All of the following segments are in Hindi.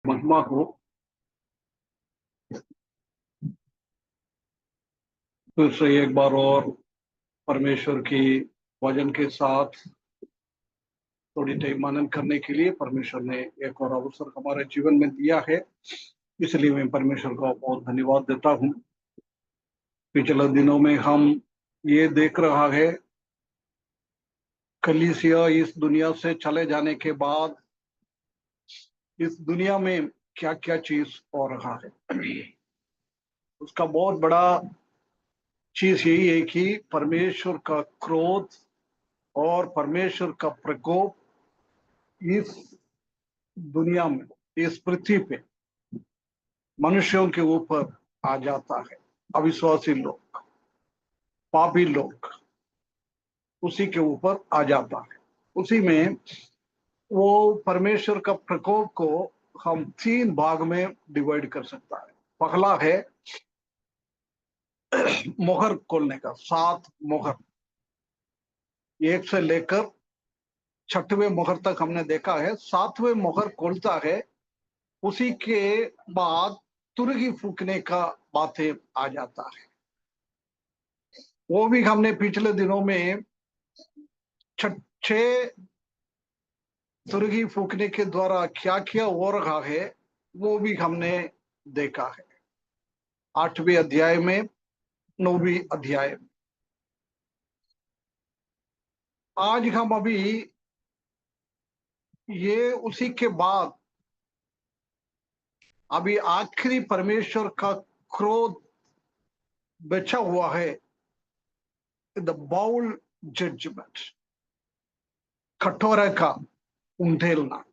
महिमा हो। फिर से एक बार और परमेश्वर की वचन के साथ थोड़ी टाइम मनन करने के लिए परमेश्वर ने एक और अवसर हमारे जीवन में दिया है। इसलिए मैं परमेश्वर का बहुत धन्यवाद देता हूँ। पिछले दिनों में हम ये देख रहा है, कलीसिया इस दुनिया से चले जाने के बाद इस दुनिया में क्या क्या चीज हो रहा है। उसका बहुत बड़ा चीज यही है कि परमेश्वर का क्रोध और परमेश्वर का प्रकोप इस दुनिया में, इस पृथ्वी पे मनुष्यों के ऊपर आ जाता है। अविश्वासी लोग, पापी लोग, उसी के ऊपर आ जाता है। उसी में वो परमेश्वर का प्रकोप को हम तीन भाग में डिवाइड कर सकता है। पहला है मोहर खोलने का, 7 मोहर, एक से लेकर 6वें मोहर तक हमने देखा है। 7वें मोहर खोलता है, उसी के बाद तुरही फूकने का बातें आ जाता है। वो भी हमने पिछले दिनों में 6 तुरही फूकने के द्वारा क्या क्या हो रहा है वो भी हमने देखा है। 8वें अध्याय में, 9वीं अध्याय में। आज हम अभी ये उसी के बाद अभी आखिरी परमेश्वर का क्रोध बचा हुआ है, द बाउल जजमेंट, कटोरे का उंडेलना।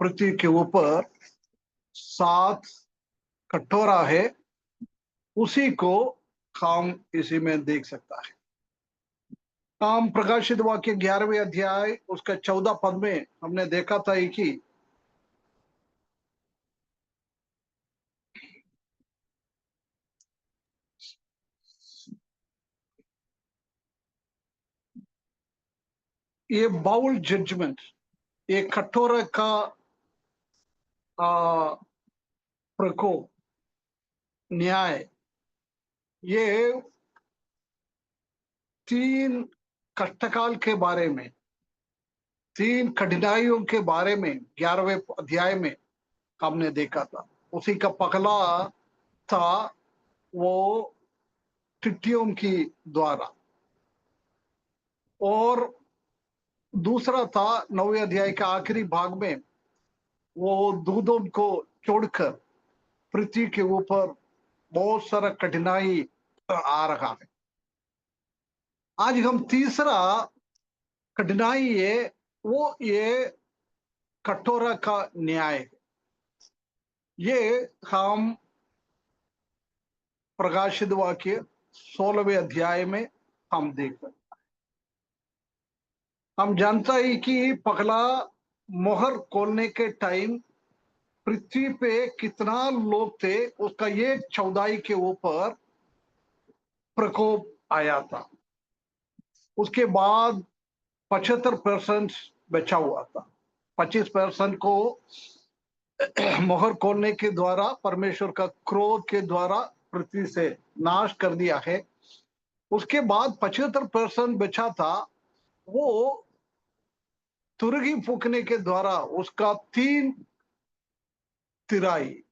पृथ्वी के ऊपर 7 कटोरा है, उसी को हम इसी में देख सकता है। हम प्रकाशित वाक्य 11वें अध्याय उसका 14 पद में हमने देखा था कि ये बाउल जजमेंट, ये कटोरे का प्रकोप, न्याय, ये 3 कष्टकाल के बारे में, 3 कठिनाइयों के बारे में 11वें अध्याय में हमने देखा था। उसी का पहला था वो टिड्डियों की द्वारा, और दूसरा था 9वें अध्याय का आखिरी भाग में वो दूधों को छोड़कर पृथ्वी के ऊपर बहुत सारा कठिनाई आ रहा है। आज हम तीसरा कठिनाई है, वो ये कटोरा का न्याय है। ये हम प्रकाशित वाक्य 16वें अध्याय में हम देख सकते हैं। हम जानता ही कि पहला मोहर खोलने के टाइम पृथ्वी पे कितना लोग थे, उसका 1/4 के ऊपर प्रकोप आया था। उसके बाद 75% बचा हुआ था। 25% को मोहर खोलने के द्वारा परमेश्वर का क्रोध के द्वारा पृथ्वी से नाश कर दिया है। उसके बाद 75% बचा था, वो तुरही फूकने के द्वारा उसका 3 तिराई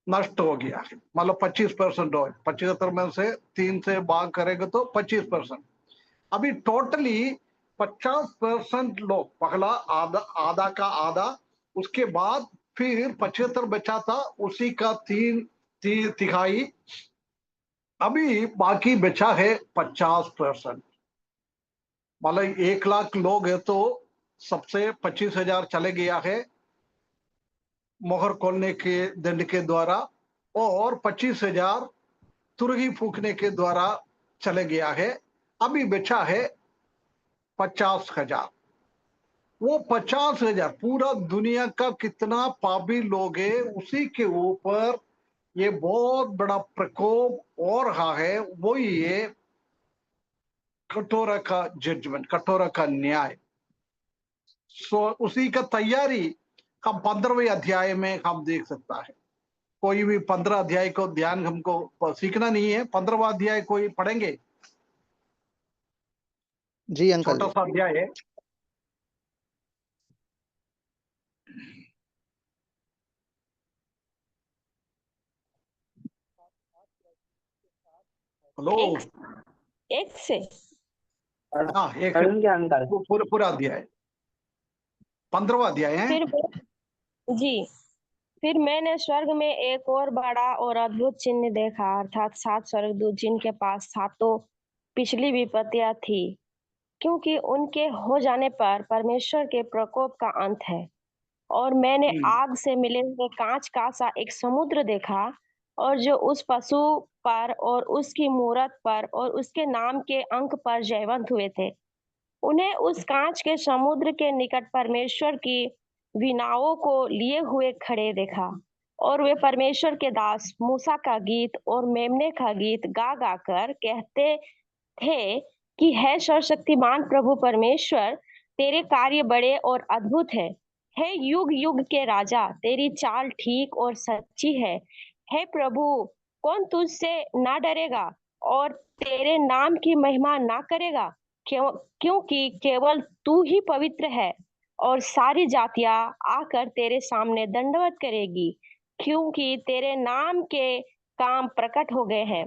नष्ट हो गया है। मतलब 25% हो, 75 में से 3 से भाग करेंगे तो 25%। अभी टोटली 50% लोग, पहला आधा आधा का आधा, उसके बाद फिर 75 बचा था, उसी का 3 तिहाई। अभी बाकी बचा है 50%। मतलब 1 लाख लोग है तो सबसे 25,000 चले गया है मोहर खोलने के दंड के द्वारा, और 25,000 तुरही फूकने के द्वारा चले गया है। अभी बचा है 50,000। वो 50,000 पूरा दुनिया का कितना पापी लोग है, उसी के ऊपर ये बहुत बड़ा प्रकोप हो रहा है। वो ये कटोरा का जजमेंट, कटोरा का न्याय। सो उसी का तैयारी हम 15वें अध्याय में हम देख सकता है। कोई भी 15 अध्याय को ध्यान हमको सीखना नहीं है। 15वां अध्याय कोई पढ़ेंगे? जी अंकल छोटा जी। सा अध्याय है। हेलो। एक से हाँ, एक से पढ़ेंगे अंकल। पूरा पूरा अध्याय 15वां अध्याय है। फिर जी फिर मैंने स्वर्ग में एक और बड़ा और अद्भुत चिन्ह देखा, अर्थात 7 स्वर्गदूत जिनके पास सातों पिछली विपत्तियां थी, क्योंकि उनके हो जाने पर परमेश्वर के प्रकोप का अंत है। और मैंने आग से मिले हुए कांच का सा एक समुद्र देखा, और जो उस पशु पर और उसकी मूरत पर और उसके नाम के अंक पर जयवंत हुए थे, उन्हें उस कांच के समुद्र के निकट परमेश्वर की वीणाओं को लिए हुए खड़े देखा। और वे परमेश्वर के दास मूसा का गीत और मेमने का गीत गा गा कर कहते थे कि है सर्वशक्तिमान प्रभु परमेश्वर, तेरे कार्य बड़े और अद्भुत है। हे युग युग के राजा, तेरी चाल ठीक और सच्ची है। हे प्रभु, कौन तुझसे ना डरेगा और तेरे नाम की महिमा ना करेगा? क्योंकि केवल तू ही पवित्र है, और सारी जातियां आकर तेरे सामने दंडवत करेगी, क्योंकि तेरे नाम के काम प्रकट हो गए हैं।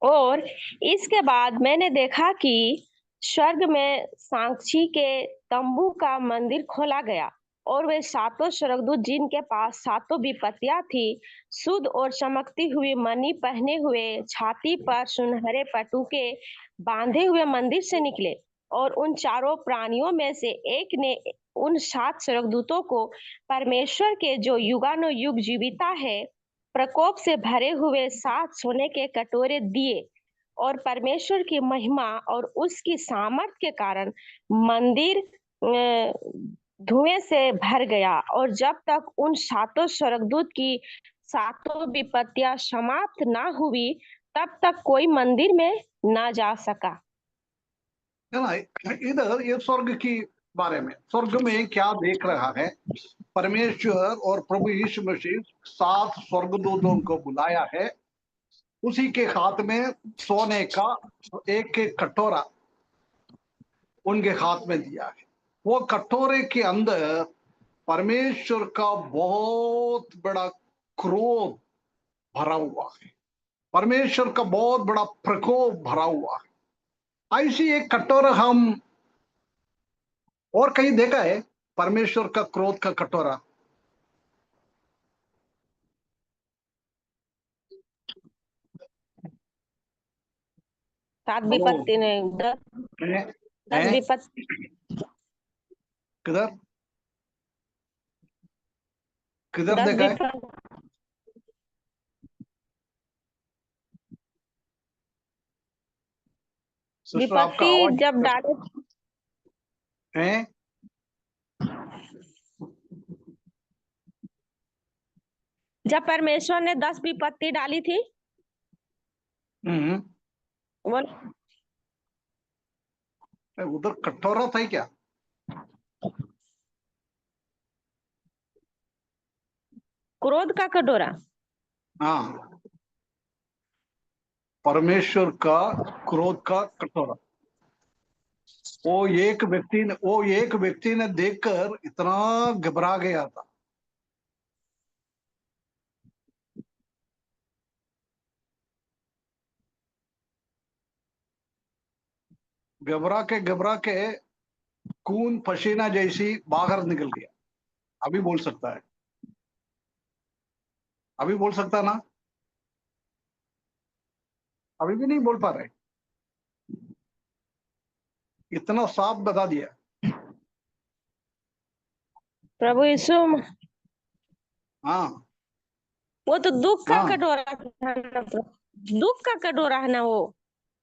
और इसके बाद मैंने देखा कि स्वर्ग में साक्षी के तंबू का मंदिर खोला गया, और वे सातों स्वर्गदूत जिनके पास सातों विपत्तियां थी, शुद्ध और चमकती हुई मणि पहने हुए, छाती पर सुनहरे पटुके बांधे हुए मंदिर से निकले। और उन चारों प्राणियों में से एक ने उन 7 स्वर्गदूतों को परमेश्वर के जो युगानुयुग जीविता है, प्रकोप से भरे हुए 7 सोने के कटोरे दिए। और परमेश्वर की महिमा और उसकी सामर्थ के कारण मंदिर धुएं से भर गया, और जब तक उन सातों स्वर्गदूत की सातों विपत्तियां समाप्त ना हुई, तब तक कोई मंदिर में ना जा सका। है ना? इधर ये स्वर्ग की बारे में, स्वर्ग में क्या देख रहा है? परमेश्वर और प्रभु यीशु मसीह 7 स्वर्गदूतों को बुलाया है। उसी के हाथ में सोने का एक एक कटोरा उनके हाथ में दिया है। वो कटोरे के अंदर परमेश्वर का बहुत बड़ा क्रोध भरा हुआ है। परमेश्वर का बहुत बड़ा प्रकोप भरा हुआ है। ऐसी एक कटोरा हम और कहीं देखा है? परमेश्वर का क्रोध का कटोरा? सात हेलो? विपत्ति ने 10 हैं? विपत्ति किधर किधर 10 देखा है? विपत्ति सिस्टर आपका विपत्ति आवाज जब डाले, है। जब परमेश्वर ने 10 विपत्ति डाली थी, वो उधर कटोरा था क्या? क्रोध का कटोरा। हाँ, परमेश्वर का क्रोध का कटोरा। वो एक व्यक्ति ने देखकर इतना घबरा गया था। घबरा के खून पसीना जैसी बाहर निकल गया। अभी बोल सकता है? अभी बोल सकता ना? अभी भी नहीं बोल पा रहे। इतना साफ बता दिया। प्रभु यीशु, हाँ वो तो दुख का हाँ, कटोरा था ना, दुख का कटोरा है ना वो।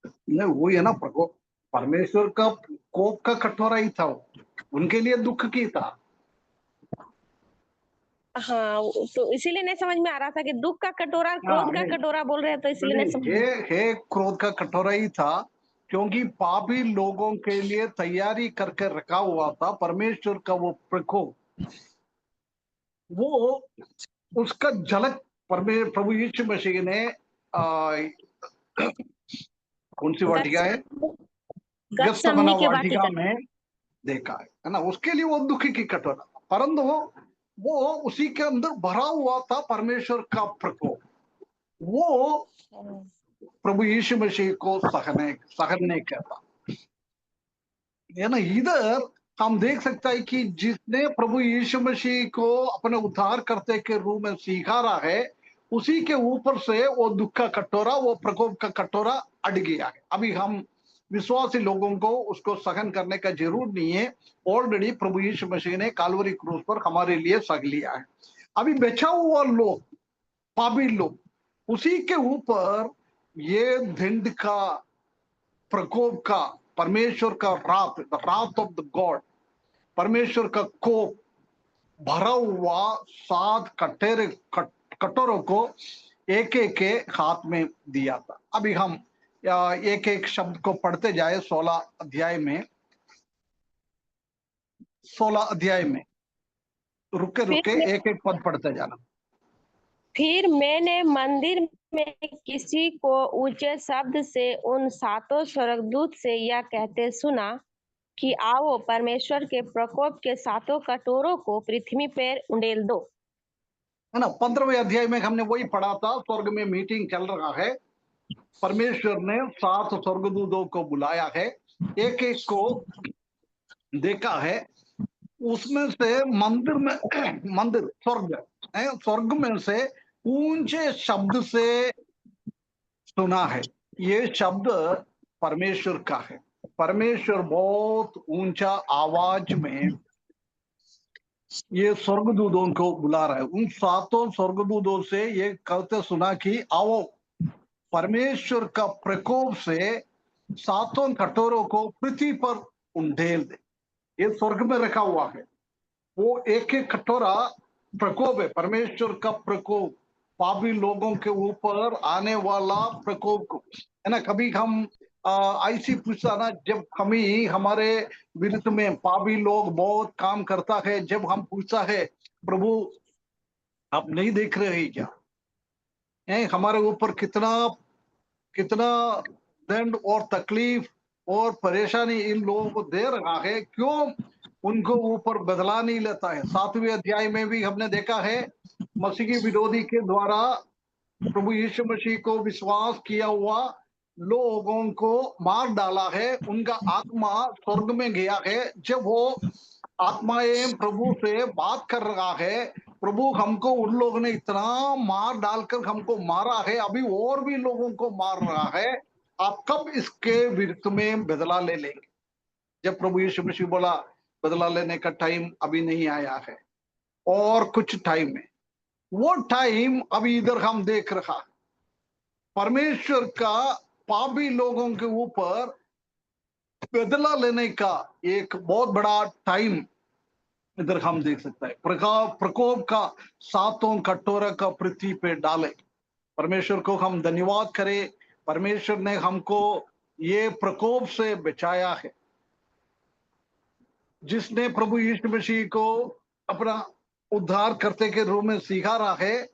नहीं वही है ना, प्रकोप। परमेश्वर का कोप का कटोरा ही था वो। उनके लिए दुख की था। हाँ, तो इसीलिए नहीं समझ में आ रहा था कि दुख का कटोरा हाँ, क्रोध का कटोरा बोल रहे हैं, तो इसलिए नहीं समझ में। हे क्रोध का कटोरा ही था, क्योंकि पापी लोगों के लिए तैयारी करके रखा हुआ था परमेश्वर का वो प्रकोप। वो उसका झलक प्रभु यीशु मसीह ने कौन सी वाटिका है, गत्समना गत्समनी की वाटिका वाटिका। में देखा है ना। उसके लिए वो दुखी की कटोरा, परंतु वो उसी के अंदर भरा हुआ था परमेश्वर का प्रकोप। वो प्रभु यीशु मसीह को सहने का था, है ना। इधर हम देख सकते हैं कि जिसने प्रभु यीशु मसीह को अपने उद्धार करते के रूप में स्वीकारा है, उसी के ऊपर से वो दुख का कटोरा, वो प्रकोप का कटोरा अड़ गया है। अभी हम विश्वासी लोगों को उसको सहन करने का जरूर नहीं है। ऑलरेडी प्रभु यीशु मसीह ने कालवरी क्रूस पर हमारे लिए सह लिया है। अभी बचा हुआ लोग, पापी लोग, उसी के ऊपर ये दंड का, प्रकोप का, परमेश्वर का रात, द रात ऑफ द गॉड, परमेश्वर का कोप भरा हुआ 7 कटोरों को एक एक के हाथ में दिया था। अभी हम एक एक शब्द को पढ़ते जाए। 16 अध्याय में रुके फिर रुके मैं एक एक पद पढ़ते जाना। फिर मैंने मंदिर में किसी को ऊंचे शब्द से उन 7 स्वर्गदूत से यह कहते सुना कि आओ परमेश्वर के प्रकोप के 7 कटोरों को पृथ्वी पर उंडेल दो। है ना। 15वें अध्याय में हमने वही पढ़ा था। स्वर्ग में मीटिंग चल रहा है, परमेश्वर ने 7 स्वर्गदूतों को बुलाया है, एक एक को देखा है। उसमें से मंदिर स्वर्ग में से ऊंचे शब्द से सुना है। ये शब्द परमेश्वर का है। परमेश्वर बहुत ऊंचा आवाज में ये स्वर्गदूतों को बुला रहा है। उन 7 स्वर्गदूतों से ये कहते सुना कि आओ परमेश्वर का प्रकोप से 7 कटोरों को पृथ्वी पर उंडेल दे। ये स्वर्ग में रखा हुआ है। वो एक एक कटोरा प्रकोप है, परमेश्वर का प्रकोप, पापी लोगों के ऊपर आने वाला प्रकोप को, है ना। कभी हम ऐसी पूछता ना, जब कभी हमारे विरुद्ध में पापी लोग बहुत काम करता है, जब हम पूछता है प्रभु आप नहीं देख रहे हैं क्या, है हमारे ऊपर कितना कितना दंड और तकलीफ और परेशानी इन लोगों को दे रहा है, क्यों उनको ऊपर बदला नहीं लेता है। 7वें अध्याय में भी हमने देखा है, मसीह की विरोधी के द्वारा प्रभु यीशु मसीह को विश्वास किया हुआ लोगों को मार डाला है, उनका आत्मा स्वर्ग में गया है। जब वो आत्माएं प्रभु से बात कर रहा है, प्रभु हमको उन लोगों ने इतना मार डालकर हमको मारा है, अभी और भी लोगों को मार रहा है, आप कब इसके विरुद्ध में बदला ले लेंगे। जब प्रभु यीशु मसीह बोला बदला लेने का टाइम अभी नहीं आया है, और कुछ टाइम है, वो टाइम अभी इधर हम देख रहा। परमेश्वर का पापी लोगों के ऊपर बदला लेने का एक बहुत बड़ा टाइम इधर हम देख सकते हैं। प्रकोप का 7 कटोरा का पृथ्वी पे डाले। परमेश्वर को हम धन्यवाद करें, परमेश्वर ने हमको ये प्रकोप से बचाया है। जिसने प्रभु यीशु मसीह को अपना उद्धार करते के रूप में स्वीकारा है,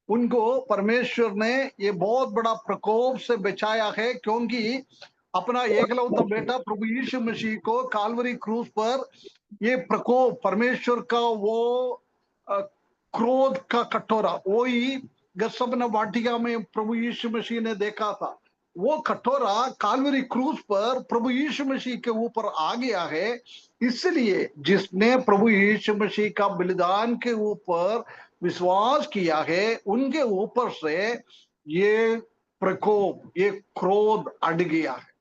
उनको परमेश्वर ने ये बहुत बड़ा प्रकोप से बचाया है, क्योंकि अपना एकलौता बेटा प्रभु यीशु मसीह को कालवरी क्रूस पर ये प्रकोप, परमेश्वर का वो क्रोध का कटोरा, वही गत्समना वाटिका में प्रभु यीशु मसीह ने देखा था, वो कटोरा कालवरी क्रूस पर प्रभु यीशु मसीह के ऊपर आ गया है। इसलिए जिसने प्रभु यीशु मसीह का बलिदान के ऊपर विश्वास किया है, उनके ऊपर से ये प्रकोप, ये क्रोध अड़ गया है।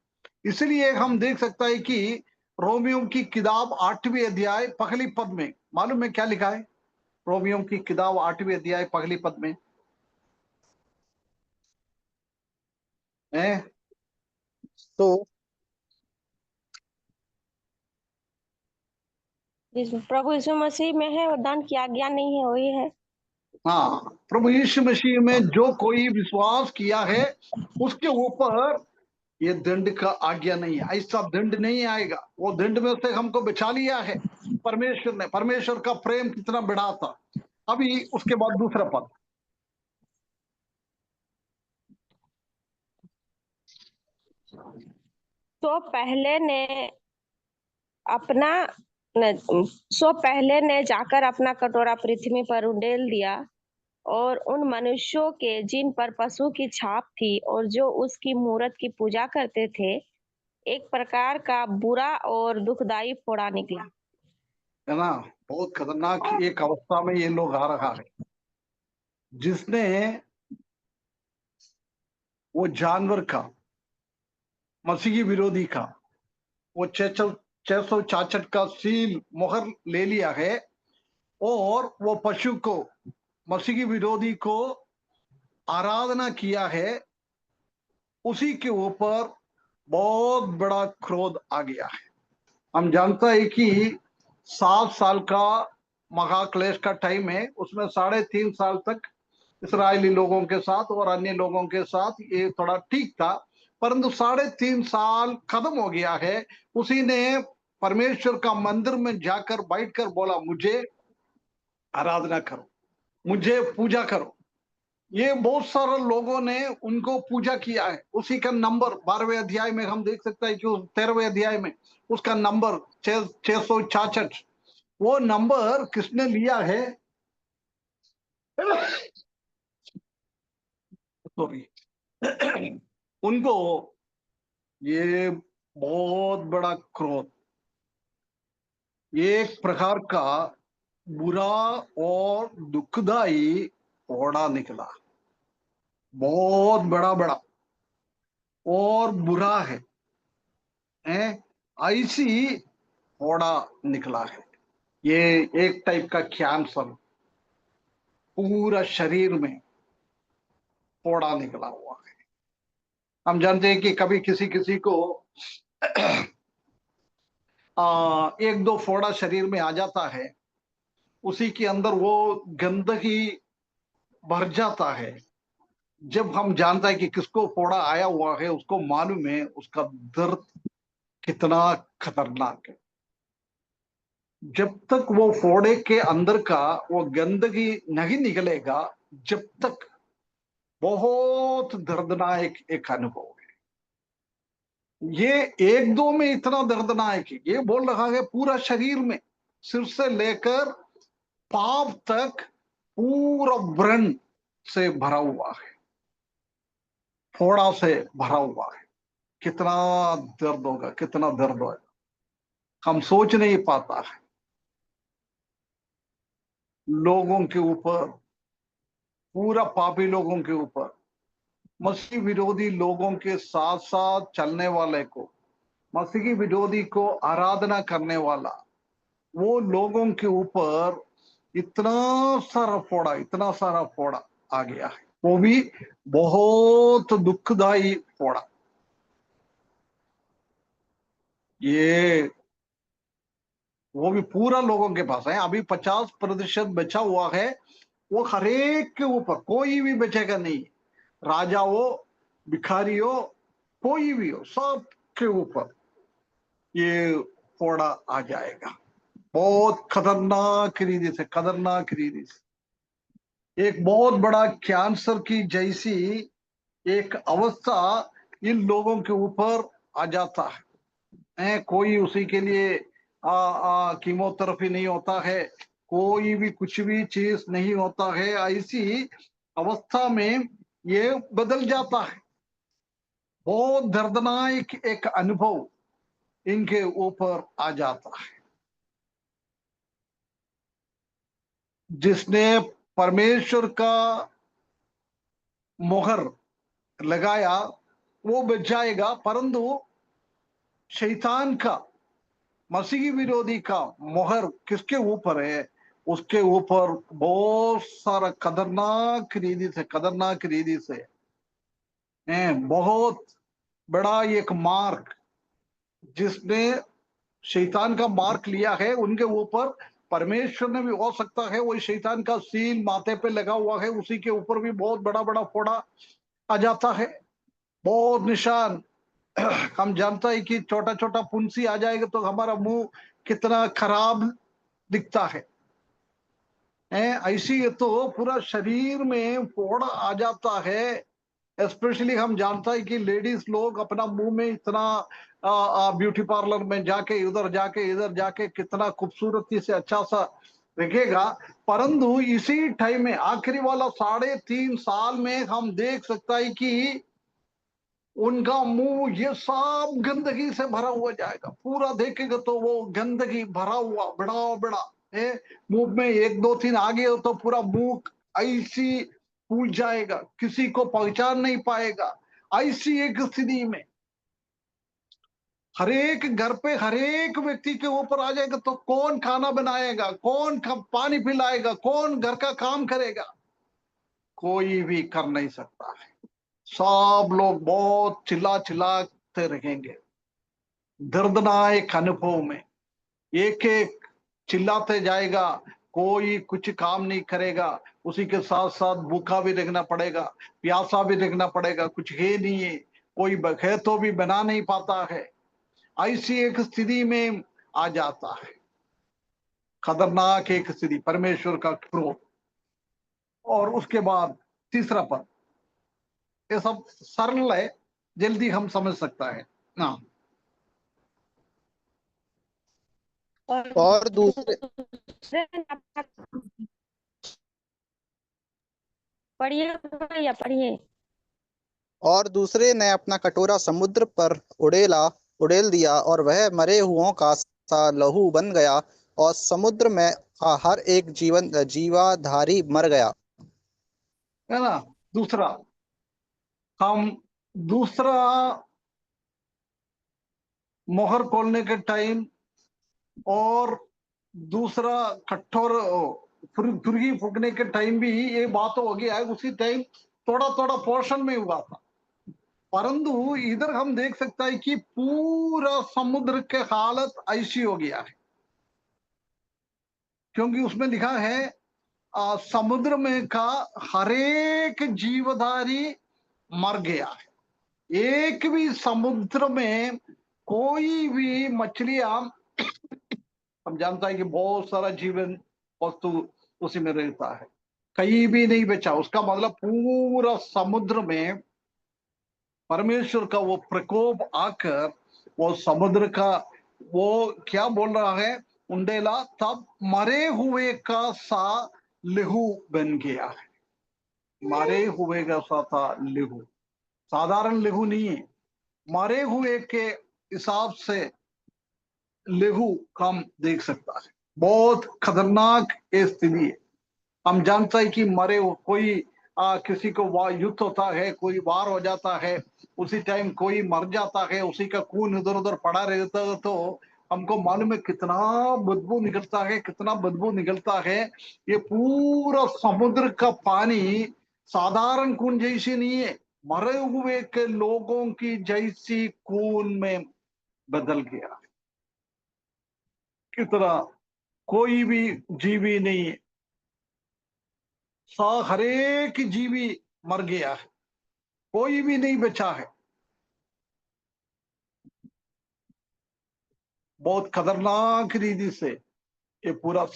इसलिए हम देख सकता है कि रोमियो की किताब 8वें अध्याय पहली पद में मालूम है क्या लिखा है। रोमियो की किताब 8वें अध्याय पहली पद में है तो प्रभु यीशु मसीह में है और दान की आज्ञा नहीं है, वही है। हाँ, प्रभु यीशु मसीह में जो कोई विश्वास किया है, उसके ऊपर ये दंड का आज्ञा नहीं है, ऐसा दंड नहीं आएगा। वो दंड में से हमको बचा लिया है परमेश्वर ने। परमेश्वर का प्रेम कितना बड़ा था, अभी उसके बाद दूसरा पद। तो पहले ने अपना सो पहले ने जाकर अपना कटोरा पृथ्वी पर उंडेल दिया, और उन मनुष्यों के जिन पर पशु की छाप थी और जो उसकी मूरत की पूजा करते थे, एक प्रकार का बुरा और दुखदाई फोड़ा निकला। है ना। बहुत खतरनाक एक अवस्था में ये लोग आ रहा है, जिसने वो जानवर का, मसीही विरोधी का, वो 666 का सील मोहर ले लिया है, और वो पशु को, मसीही विरोधी को आराधना किया है, उसी के ऊपर बहुत बड़ा क्रोध आ गया है। हम जानता है कि 7 साल का महाक्लेश का टाइम है, उसमें 3.5 साल तक इसराइली लोगों के साथ और अन्य लोगों के साथ ये थोड़ा ठीक था, परंतु 3.5 साल खत्म हो गया है। उसी ने परमेश्वर का मंदिर में जाकर बैठकर बोला, मुझे आराधना करो, मुझे पूजा करो। ये बहुत सारे लोगों ने उनको पूजा किया है। उसी का नंबर 12वें अध्याय में हम देख सकते हैं कि उस 13वें अध्याय में उसका नंबर 666, वो नंबर किसने लिया है? सॉरी। उनको ये बहुत बड़ा क्रोध, एक प्रकार का बुरा और दुखदाई फोड़ा निकला, बहुत बड़ा बड़ा और बुरा है, ऐसी फोड़ा निकला है। ये एक टाइप का कैंसर, पूरा शरीर में फोड़ा निकला हुआ है। हम जानते हैं कि कभी किसी किसी को एक दो फोड़ा शरीर में आ जाता है, उसी के अंदर वो गंदगी भर जाता है। जब हम जानता है कि किसको फोड़ा आया हुआ है, उसको मालूम है उसका दर्द कितना खतरनाक है। जब तक वो फोड़े के अंदर का वो गंदगी नहीं निकलेगा, जब तक बहुत दर्दनाक एक अनुभव है। ये एक दो में इतना दर्दनाक है, ये बोल रहा है पूरा शरीर में, सिर से लेकर पांव तक पूरा व्रण से भरा हुआ है, फोड़ा से भरा हुआ है। कितना दर्द होगा, कितना दर्द होगा, हम सोच नहीं पाता है। लोगों के ऊपर, पूरा पापी लोगों के ऊपर, मसीह विरोधी लोगों के साथ साथ चलने वाले को, मसीही विरोधी को आराधना करने वाला, वो लोगों के ऊपर इतना सारा फोड़ा, इतना सारा फोड़ा आ गया है, वो भी बहुत दुखदाई फोड़ा। ये वो भी पूरा लोगों के पास है। अभी 50% बचा हुआ है, वो हरेक के ऊपर, कोई भी बचेगा नहीं। राजा हो, भिखारी हो, कोई भी हो, सब के ऊपर ये फोड़ा आ जाएगा, बहुत खतरनाक रीति से, खतरनाक रीति से। एक बहुत बड़ा कैंसर की जैसी एक अवस्था इन लोगों के ऊपर आ जाता है। कोई उसी के लिए कीमोथेरेपी नहीं होता है, कोई भी कुछ भी चीज नहीं होता है। ऐसी अवस्था में ये बदल जाता है। बहुत दर्दनाक एक अनुभव इनके ऊपर आ जाता है। जिसने परमेश्वर का मोहर लगाया वो बच जाएगा, परंतु शैतान का, मसीही विरोधी का मोहर किसके ऊपर है? उसके ऊपर बहुत सारा खतरनाक रीति से, खतरनाक रीति से बहुत बड़ा एक मार्क, जिसने शैतान का मार्क लिया है उनके ऊपर परमेश्वर ने भी, हो सकता है वही शैतान का सील माथे पे लगा हुआ है, उसी के ऊपर भी बहुत बड़ा बड़ा फोड़ा आ जाता है, बहुत निशान। हम जानता है कि छोटा छोटा फुंसी आ जाएगा तो हमारा मुंह कितना खराब दिखता है। ऐसी है तो पूरा शरीर में फोड़ा आ जाता है। स्पेशली हम जानता है कि लेडीज लोग अपना मुंह में इतना ब्यूटी पार्लर में जाके उधर जाके इधर जाके कितना खूबसूरती से अच्छा सा दिखेगा, परंतु इसी टाइम में आखिरी वाला 3.5 साल में हम देख सकता है कि उनका मुंह ये सब गंदगी से भरा हुआ जाएगा। पूरा देखेगा तो वो गंदगी भरा हुआ बड़ा बड़ा है। मुंह में 1 2 3 आ गए तो पूरा मुंह ऐसी फूल जाएगा, किसी को पहचान नहीं पाएगा। ऐसी एक स्थिति में हर एक घर पे हर एक व्यक्ति के ऊपर आ जाएगा तो कौन खाना बनाएगा, कौन पानी पिलाएगा, कौन घर का काम करेगा? कोई भी कर नहीं सकता है। सब लोग बहुत चिल्ला चिल्लाते रहेंगे। दर्दनाक अनुभव में एक एक चिल्लाते जाएगा, कोई कुछ काम नहीं करेगा। उसी के साथ साथ भूखा भी रहना पड़ेगा, प्यासा भी रहना पड़ेगा, कुछ है नहीं है, कोई है तो भी बना नहीं पाता है। ऐसी एक स्थिति में आ जाता है। खतरनाक एक स्थिति, परमेश्वर का क्रोध। और उसके बाद तीसरा पद, ये सब सरल है, जल्दी हम समझ सकता है। हाँ, और और दूसरे दूसरे ने अपना पढ़िए भैया पढ़िए। और दूसरे ने अपना कटोरा समुद्र पर उड़ेल दिया और वह मरे हुओं का सा लहू बन गया और समुद्र में हर एक जीवाधारी मर गया। है ना। दूसरा, हम दूसरा मोहर खोलने के टाइम और दूसरा कठोर तुरही फूकने के टाइम भी ये बात हो गया है। उसी टाइम थोड़ा थोड़ा पोर्शन में हुआ था, परंतु इधर हम देख सकता है कि पूरा समुद्र के हालत ऐसी हो गया है, क्योंकि उसमें लिखा है समुद्र में का हरेक जीवधारी मर गया है। एक भी समुद्र में कोई भी मछलियां, हम जानता है कि बहुत सारा जीवन वस्तु उसी में रहता है, कहीं भी नहीं बचा। उसका मतलब पूरा समुद्र में परमेश्वर का वो प्रकोप आकर वो समुद्र का वो क्या बोल रहा है, उंडेला तब मरे हुए का सा लहू बन गया है। मरे हुए का सा था लहू, साधारण लहू नहीं है, मरे हुए के हिसाब से लहू हम देख सकता है। बहुत खतरनाक ये स्थिति है। हम जानते हैं कि मरे हो कोई किसी को युद्ध होता है, कोई वार हो जाता है, उसी टाइम कोई मर जाता है, उसी का खून इधर उधर पड़ा रहता है, तो हमको मालूम है कितना बदबू निकलता है, कितना बदबू निकलता है। ये पूरा समुद्र का पानी साधारण खून जैसी नहीं है, मरे हुए के लोगों की जैसी खून में बदल गया। कितना कोई भी जीवी नहीं है, हरेक जीवी मर गया है, कोई भी नहीं बचा है। बहुत खतरनाक रीति से ये पूरा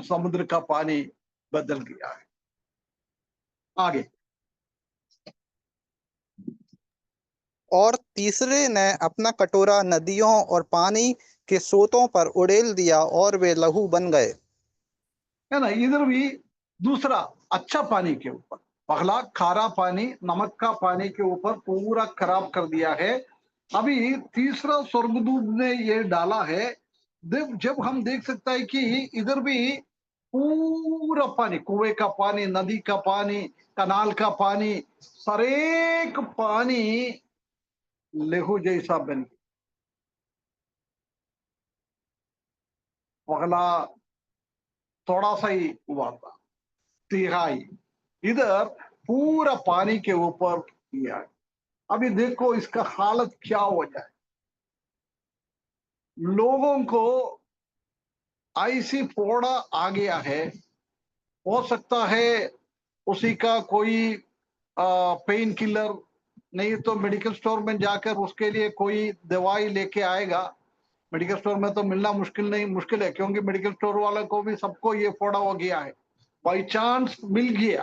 समुद्र का पानी बदल गया है। आगे, और तीसरे ने अपना कटोरा नदियों और पानी के स्रोतों पर उड़ेल दिया और वे लहू बन गए। है ना। इधर भी दूसरा अच्छा पानी के ऊपर, पहला खारा पानी नमक का पानी के ऊपर पूरा खराब कर दिया है। अभी तीसरा स्वर्गदूत ने ये डाला है। जब हम देख सकता है कि इधर भी पूरा पानी, कुएं का पानी, नदी का पानी, कनाल का पानी, सरेक पानी लेहू जैसा बन गया। पहला थोड़ा सा ही हुआ था, तिहाई, इधर पूरा पानी के ऊपर किया है। अभी देखो इसका हालत क्या हो जाए। लोगों को ऐसी फोड़ा आ गया है, हो सकता है उसी का कोई पेन किलर नहीं तो मेडिकल स्टोर में जाकर उसके लिए कोई दवाई लेके आएगा। मेडिकल स्टोर में तो मिलना मुश्किल नहीं मुश्किल है, क्योंकि मेडिकल स्टोर वाले को भी सबको ये फोड़ा हो गया है। बाई चांस मिल गया,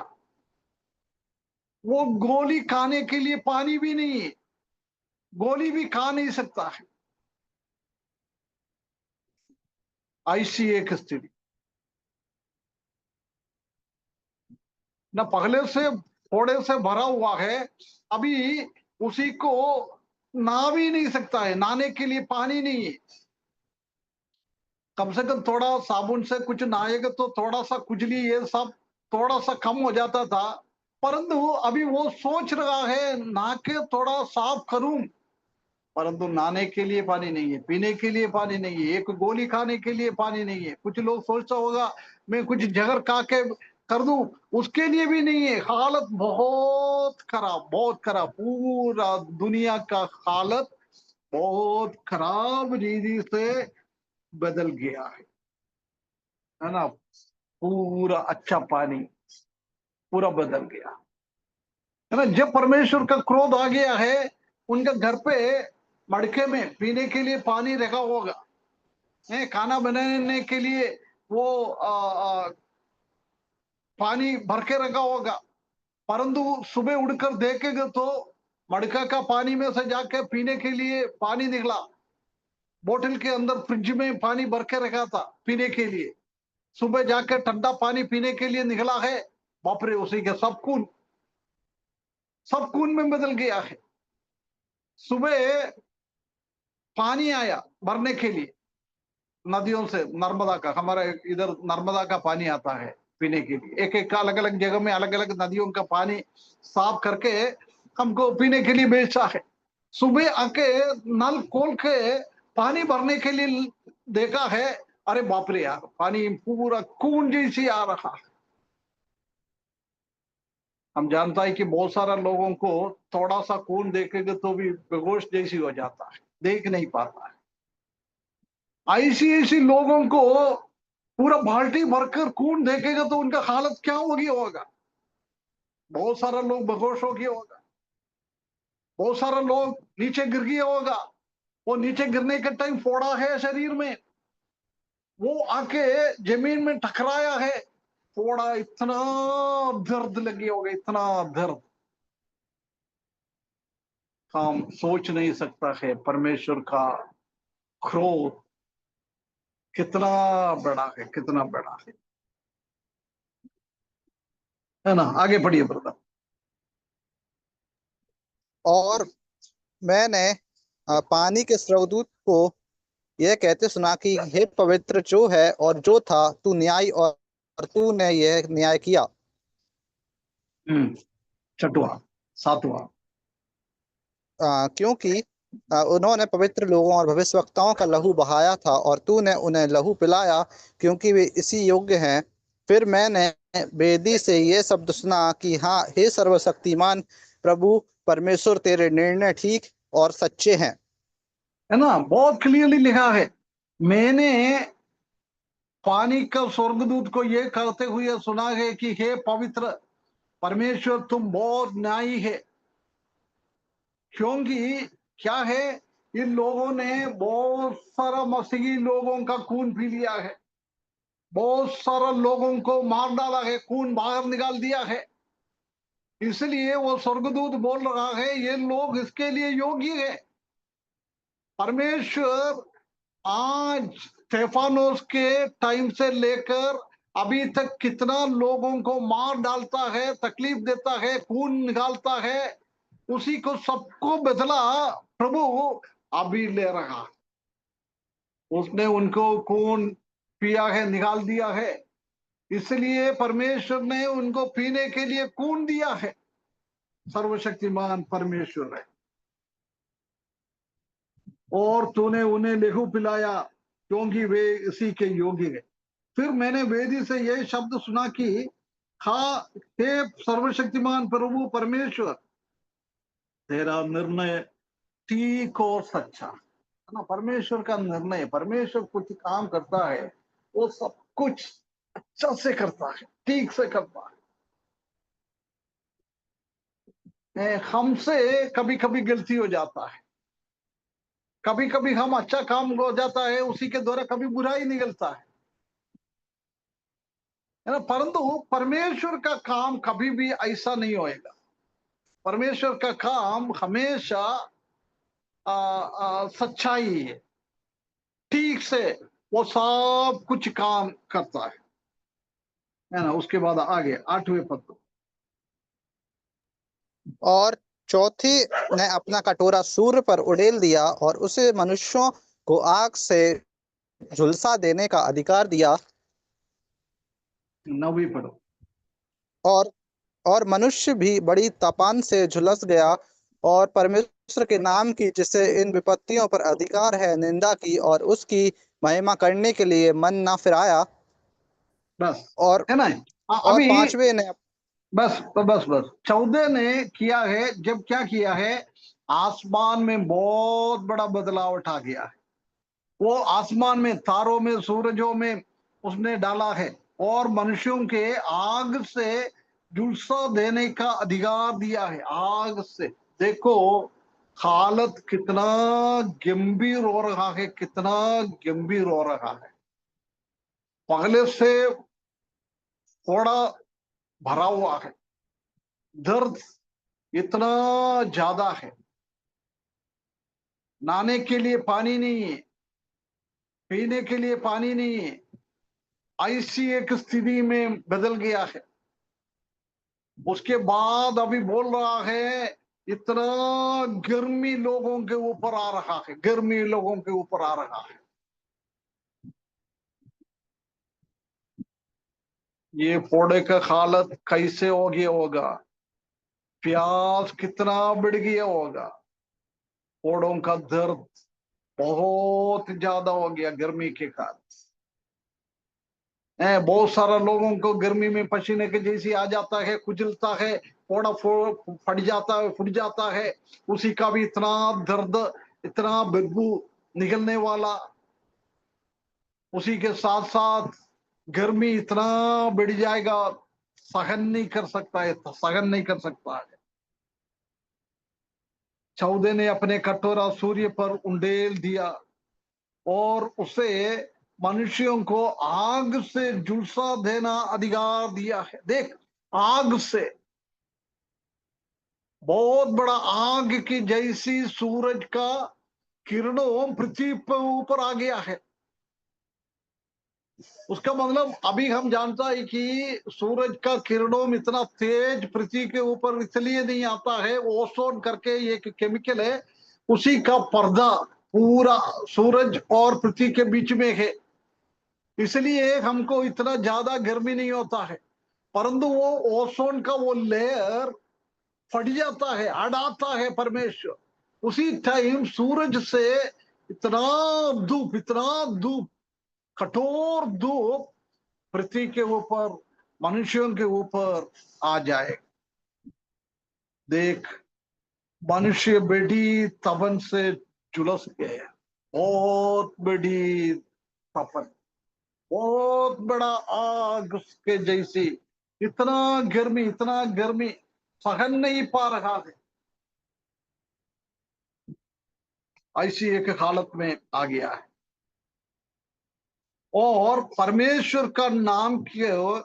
वो गोली खाने के लिए पानी भी नहीं है, गोली भी खा नहीं सकता है। ऐसी एक स्थिति न पहले से थोड़े से भरा हुआ है, अभी उसी को नहा भी नहीं सकता है, नहाने के लिए पानी नहीं है। कम से कम थोड़ा साबुन से कुछ नहाएगा तो थोड़ा सा खुजली ये सब थोड़ा सा कम हो जाता था, परंतु अभी वो सोच रहा है नहा के थोड़ा साफ करूं, परंतु नहाने के लिए पानी नहीं है, पीने के लिए पानी नहीं है, एक गोली खाने के लिए पानी नहीं है। कुछ लोग सोचता होगा मैं कुछ जहर खा के कर दूं, उसके लिए भी नहीं है। हालत बहुत खराब, बहुत खराब, पूरा दुनिया का हालत बहुत खराब रीति से बदल गया है ना। पूरा अच्छा पानी पूरा बदल गया है ना। जब परमेश्वर का क्रोध आ गया है, उनके घर पे मड़के में पीने के लिए पानी रखा होगा, खाना बनाने के लिए वो पानी भर के रखा होगा, परंतु सुबह उठकर देखेंगे तो मड़का का पानी में से जाके पीने के लिए पानी निकला। बोतल के अंदर फ्रिज में पानी भर के रखा था पीने के लिए, सुबह जाके ठंडा पानी पीने के लिए निकला है। बाप रे, उसी के सब खून में बदल गया है। सुबह पानी आया भरने के लिए नदियों से, नर्मदा का, हमारे इधर नर्मदा का पानी आता है पीने के लिए। एक एक अलग अलग जगह में अलग अलग नदियों का पानी साफ करके हमको पीने के लिए बेचता है। सुबह आके नल खोल के पानी भरने के लिए देखा है, अरे बाप रे यार, पानी पूरा खून जैसी आ रहा है। हम जानता है कि बहुत सारा लोगों को थोड़ा सा खून देखेंगे तो भी बेहोश जैसी हो जाता है, देख नहीं पाता है। ऐसी ऐसी लोगों को पूरा बाल्टी भरकर खून देखेगा तो उनका हालत क्या होगी होगा। बहुत सारा लोग बेहोश हो गया होगा, बहुत सारा लोग नीचे गिर गया होगा। वो नीचे गिरने के टाइम फोड़ा है शरीर में, वो आके जमीन में टकराया है, फोड़ा, इतना दर्द लगी होगा, इतना दर्द हम सोच नहीं सकता है। परमेश्वर का क्रोध कितना बड़ा है, कितना बड़ा है ना। आगे बढ़िए ब्रदर। और मैंने पानी के स्वर्गदूत को यह कहते सुना कि हे पवित्र जो है और जो था, तू न्यायी और तूने यह न्याय किया। छठवां, सातवां। क्योंकि उन्होंने पवित्र लोगों और भविष्यवक्ताओं का लहू बहाया था और तूने उन्हें लहू पिलाया, क्योंकि वे इसी योग्य हैं। फिर मैंने वेदी से ये शब्द सुना कि हाँ, हे सर्वशक्तिमान प्रभु परमेश्वर, तेरे निर्णय ठीक और सच्चे हैं। है ना, बहुत क्लियरली लिखा है। मैंने पानी का स्वर्गदूत को ये कहते हुए सुना है कि हे पवित्र परमेश्वर, तुम बहुत न्यायी है। क्योंकि क्या है, इन लोगों ने बहुत सारा मसीही लोगों का खून पी लिया है, बहुत सारा लोगों को मार डाला है, खून बाहर निकाल दिया है। इसलिए वो स्वर्गदूत बोल रहा है ये लोग इसके लिए योग्य है। परमेश्वर आज स्टेफानोस के टाइम से लेकर अभी तक कितना लोगों को मार डालता है, तकलीफ देता है, खून निकालता है, उसी को सबको बदला प्रभु अभी ले रहा। उसने उनको खून पिया है, निकाल दिया है, इसलिए परमेश्वर ने उनको पीने के लिए खून दिया है। सर्वशक्तिमान परमेश्वर है, और तूने उन्हें लहू पिलाया क्योंकि वे इसी के योग्य है। फिर मैंने वेदी से यह शब्द सुना कि हाँ, हे सर्वशक्तिमान प्रभु परमेश्वर, तेरा निर्णय ठीक और सच्चा है ना। परमेश्वर का निर्णय, परमेश्वर कुछ काम करता है वो सब कुछ अच्छा से करता है, ठीक से करता है। हमसे कभी कभी गलती हो जाता है, कभी कभी हम अच्छा काम हो जाता है, उसी के द्वारा कभी बुरा ही निकलता है है ना। परंतु परमेश्वर का काम कभी भी ऐसा नहीं होएगा। परमेश्वर का काम हमेशा सच्चाई है, ठीक से वो सब कुछ काम करता है ना। उसके बाद आगे 8वें पद को। और चौथी ने अपना कटोरा सूर्य पर उड़ेल दिया और उसे मनुष्यों को आग से झुलसा देने का अधिकार दिया। 9वीं पढ़ो। और और मनुष्य भी बड़ी तपान से झुलस गया और परमेश्वर के नाम की, जिसे इन विपत्तियों पर अधिकार है, निंदा की और उसकी महिमा करने के लिए मन न फिराया। बस, और है ना। और अभी पांचवे ने बस 14 ने किया है, जब क्या किया है, आसमान में बहुत बड़ा बदलाव उठा गया है। वो आसमान में, तारों में, सूरजों में उसने डाला है और मनुष्यों के आग से झुलसा देने का अधिकार दिया है। आग से देखो हालत कितना गंभीर हो रहा है, कितना गंभीर हो रहा है। पहले से थोड़ा भरा हुआ है, दर्द इतना ज्यादा है, नहाने के लिए पानी नहीं है, पीने के लिए पानी नहीं है, ऐसी एक स्थिति में बदल गया है। उसके बाद अभी बोल रहा है इतना गर्मी लोगों के ऊपर आ रहा है, गर्मी लोगों के ऊपर आ रहा है। ये फोड़े का हालत कैसे हो गया होगा, प्यास कितना बढ़ गया होगा, फोड़ों का दर्द बहुत ज्यादा हो गया गर्मी के कारण। बहुत सारा लोगों को गर्मी में पसीने के जैसी आ जाता है, खुजलता है, फोड़ा फट जाता है, फुट जाता है, उसी का भी इतना दर्द, इतना बदबू निकलने वाला। उसी के साथ साथ गर्मी इतना बढ़ जाएगा, सहन नहीं कर सकता है, सहन नहीं कर सकता है। 14 ने अपने कटोरा सूर्य पर उंडेल दिया और उसे मनुष्यों को आग से झुलसा देना अधिकार दिया है। देख, आग से, बहुत बड़ा आग की जैसी सूरज का किरणों पृथ्वी पर ऊपर आ गया है। उसका मतलब अभी हम जानता है कि सूरज का किरणों में इतना तेज पृथ्वी के ऊपर इसलिए नहीं आता है, ओसोन करके एक केमिकल है, उसी का पर्दा पूरा सूरज और पृथ्वी के बीच में है, इसलिए हमको इतना ज्यादा गर्मी नहीं होता है। परंतु वो ओसोन का वो लेयर फट जाता है, हटाता है परमेश्वर। उसी टाइम सूरज से इतना धूप, कठोर धूप पृथ्वी के ऊपर, मनुष्यों के ऊपर आ जाए। देख, मनुष्य बड़ी तपन से झुलस गए, बहुत बड़ी तपन, बहुत बड़ा आग के जैसी, इतना गर्मी सहन नहीं पा रहा है, ऐसी एक हालत में आ गया है। और परमेश्वर का नाम क्यों,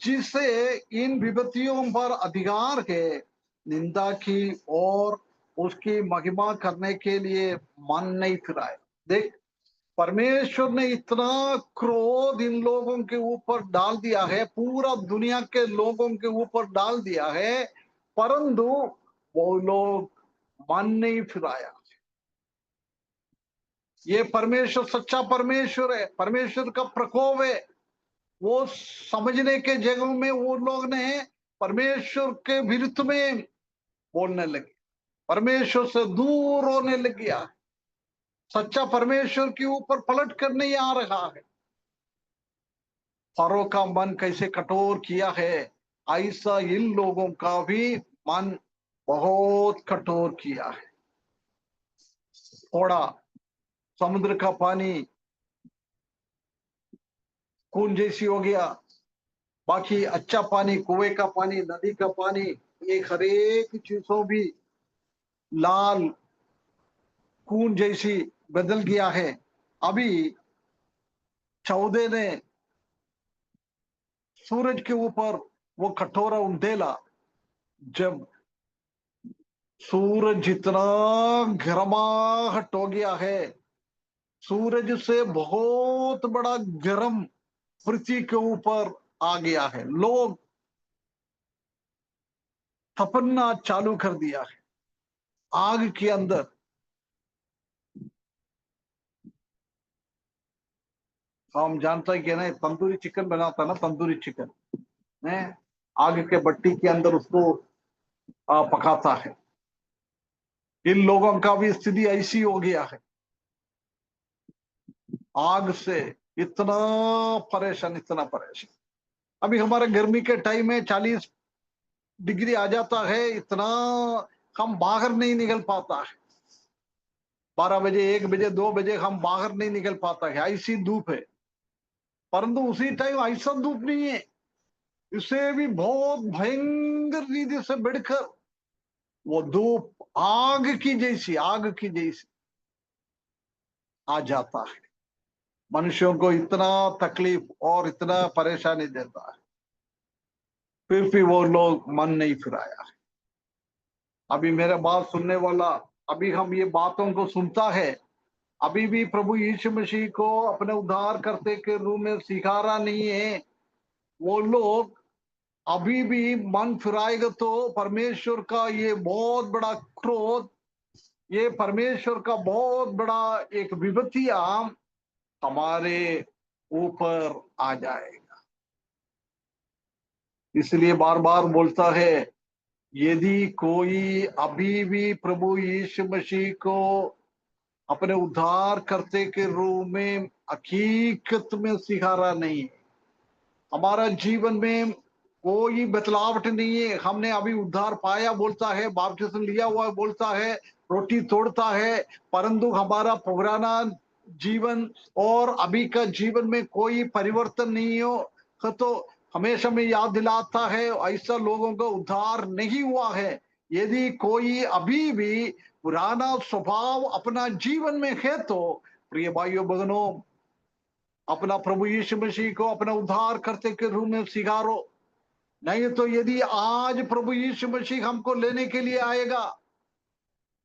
जिसे इन विपत्तियों पर अधिकार है, निंदा की और उसकी महिमा करने के लिए मन नहीं फिराया। देख, परमेश्वर ने इतना क्रोध इन लोगों के ऊपर डाल दिया है, पूरा दुनिया के लोगों के ऊपर डाल दिया है, परंतु वो लोग मन नहीं फिराया। ये परमेश्वर सच्चा परमेश्वर है, परमेश्वर का प्रकोप है। वो समझने के जगह में वो लोग ने परमेश्वर के विरुद्ध में बोलने लगे, परमेश्वर से दूर होने लग गया। सच्चा परमेश्वर के ऊपर पलट कर नहीं आ रहा है। फरो का मन कैसे कठोर किया है, ऐसा इन लोगों का भी मन बहुत कठोर किया है। थोड़ा समुद्र का पानी खून जैसी हो गया, बाकी अच्छा पानी, कुएं का पानी, नदी का पानी, ये हर एक चीजों भी लाल खून जैसी बदल गया है। अभी 14 ने सूरज के ऊपर वो कठोरा उंडेला, जब सूरज जितना गर्माहट हो गया है, सूरज से बहुत बड़ा गर्म पृथ्वी के ऊपर आ गया है, लोग तपना चालू कर दिया है आग के अंदर। हम जानते हैं कि ना, तंदूरी चिकन बनाता ना, तंदूरी चिकन है, आग के भट्टी के अंदर उसको पकाता है। इन लोगों का भी स्थिति ऐसी हो गया है, आग से इतना परेशान, इतना परेशान। अभी हमारे गर्मी के टाइम में 40 डिग्री आ जाता है, इतना हम बाहर नहीं निकल पाता है। 12 बजे, 1 बजे, 2 बजे हम बाहर नहीं निकल पाता है, ऐसी धूप है। परंतु उसी टाइम ऐसा धूप नहीं है, इससे भी बहुत भयंकर रीति से बढ़कर वो धूप आग की जैसी, आग की जैसी आ जाता है। मनुष्यों को इतना तकलीफ और इतना परेशानी देता है, फिर भी वो लोग मन नहीं फिराया। अभी मेरा बात सुनने वाला, अभी हम ये बातों को सुनता है, अभी भी प्रभु यीशु मसीह को अपने उद्धार करते के रूप में स्वीकारा नहीं है, वो लोग अभी भी मन फिराएगा तो परमेश्वर का ये बहुत बड़ा क्रोध, ये परमेश्वर का बहुत बड़ा एक विपत्तिया हमारे ऊपर आ जाएगा। इसलिए बार बार बोलता है, यदि कोई अभी भी प्रभु यीशु मसीह को अपने उद्धार करते के रूप में हकीकत में स्वीकारा नहीं, हमारा जीवन में कोई बदलावट नहीं है, हमने अभी उद्धार पाया बोलता है, बपतिस्मा लिया हुआ बोलता है, रोटी तोड़ता है, परंतु हमारा पुराना जीवन और अभी का जीवन में कोई परिवर्तन नहीं हो तो हमेशा में याद दिलाता है, ऐसा लोगों का उद्धार नहीं हुआ है। यदि कोई अभी भी पुराना स्वभाव अपना जीवन में है तो प्रिय भाइयों बहनों, अपना प्रभु यीशु मसीह को अपना उद्धार करते के रूप में स्वीकारो। नहीं तो यदि आज प्रभु यीशु मसीह हमको लेने के लिए आएगा,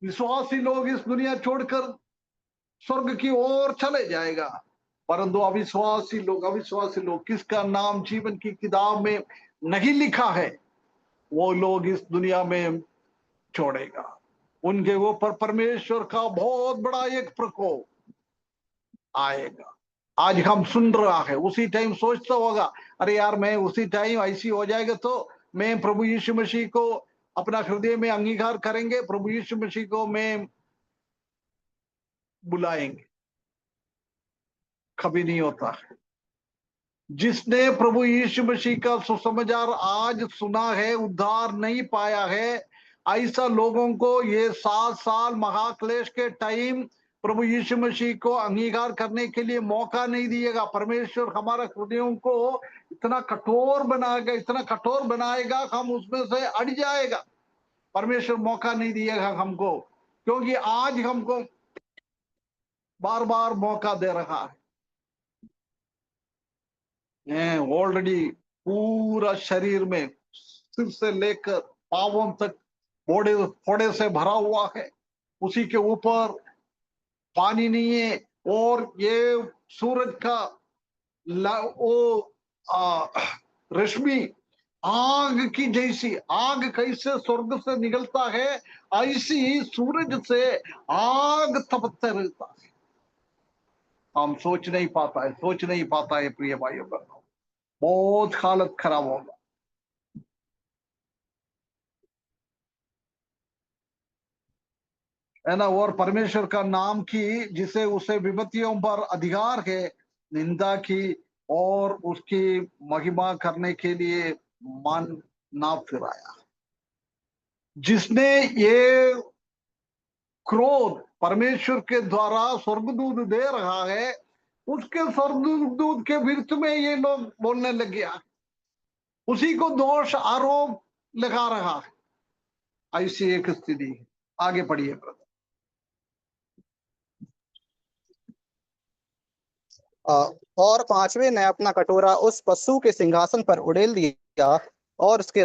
विश्वासी लोग इस दुनिया छोड़कर स्वर्ग की ओर चले जाएगा, परंतु अविश्वासी लोग किसका नाम जीवन की किताब में नहीं लिखा है, वो लोग इस दुनिया में छोड़ेगा। उनके ऊपर परमेश्वर का बहुत बड़ा एक प्रकोप आएगा। आज हम सुन रहा है, उसी टाइम सोचता होगा, अरे यार मैं उसी टाइम ऐसी हो जाएगा तो मैं प्रभु यीशु मसीह को अपना हृदय में अंगीकार करेंगे, प्रभु यीशु मसीह को मैं बुलाएंगे। कभी नहीं होता है। जिसने प्रभु यीशु मसीह का सुसमाचार आज सुना है, उद्धार नहीं पाया है, ऐसा लोगों को ये 7 साल महाक्लेश के टाइम प्रभु यीशु मसीह को अंगीकार करने के लिए मौका नहीं दिएगा। परमेश्वर हमारा हृदयों को इतना कठोर बनाएगा, इतना कठोर बनाएगा, हम उसमें से अड़ जाएगा। परमेश्वर मौका नहीं दिएगा हमको, क्योंकि आज हमको बार बार मौका दे रहा है। ऑलरेडी पूरा शरीर में सिर से लेकर पांवों तक फोड़े फोड़े से भरा हुआ है, उसी के ऊपर पानी नहीं है, और ये सूरज का वो रश्मि आग की जैसी, आग कैसे स्वर्ग से निकलता है ऐसी सूरज से आग तपते रहता है। हम सोच नहीं पाता है प्रिय भाइयों बहनों, बहुत हालत खराब होगा। है ना। और परमेश्वर का नाम की, जिसे उसे विपत्तियों पर अधिकार है, निंदा की और उसकी महिमा करने के लिए मन ना फिराया। जिसने ये क्रोध परमेश्वर के द्वारा स्वर्गदूत दे रहा है, उसके स्वर्गदूत के विरुद्ध में ये लोग बोलने लग गया, उसी को दोष आरोप लगा रहा है। ऐसी एक स्थिति है। आगे पढ़िए ब्रदर। और पांचवें ने अपना कटोरा उस पशु के सिंहासन पर उड़ेल दिया और उसके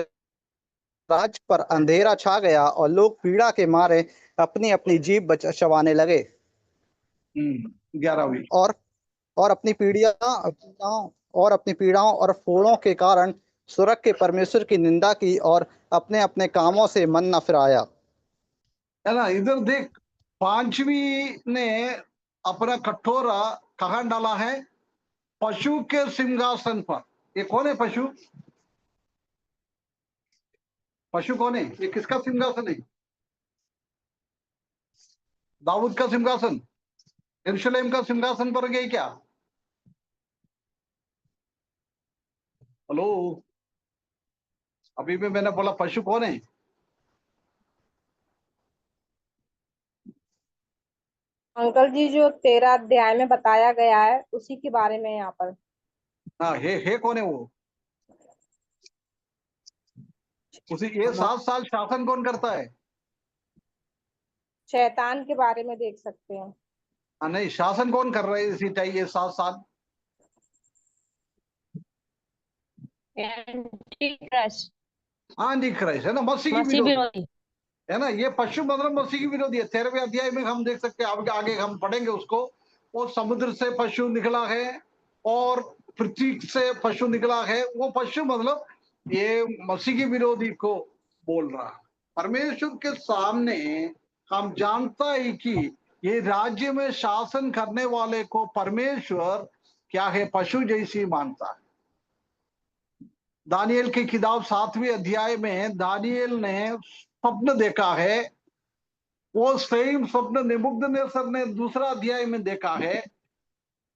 राज्य पर अंधेरा छा गया और लोग पीड़ा के मारे अपनी अपनी जीभ चबाने लगे 11वीं। और अपनी पीड़ाओं और फोड़ों के कारण स्वर्ग के परमेश्वर की निंदा की और अपने अपने कामों से मन न फिराया। है ना, इधर देख, पांचवी ने अपना कटोरा कहाँ डाला है? पशु के सिंहासन पर। ये कौन है पशु? पशु कौन है? ये किसका सिंहासन है? दाऊद का सिंहासन, यरूशलेम का सिंहासन पर गए क्या? हेलो, अभी भी मैंने बोला पशु कौन है? अंकल जी, जो 13 अध्याय में बताया गया है उसी के बारे में यहाँ पर। हाँ, हे कौन है वो? उसी ये 7 साल शासन कौन करता है? शैतान के बारे में देख सकते हैं। हाँ, नहीं, शासन कौन कर रहा है इसी टाइम ये 7 साल? एंटीक्राइस्ट, हाँ, दिख रहा है ना, मसीह की मसीह विरोधी, विरोधी। है ना। ये पशु मतलब मसीह की विरोधी है। 13वें अध्याय में हम देख सकते हैं, आगे हम पढ़ेंगे उसको। वो समुद्र से पशु निकला है और पृथ्वी से पशु निकला है। वो पशु मतलब ये मसीह की विरोधी को बोल रहा है। परमेश्वर के सामने हम जानता है कि ये राज्य में शासन करने वाले को परमेश्वर क्या है? पशु जैसी मानता है। दानियल की किताब 7वें अध्याय में दानियल ने स्वप्न देखा है। वो सेम स्वप्न नेबुकदनेस्सर ने दूसरा अध्याय में देखा है।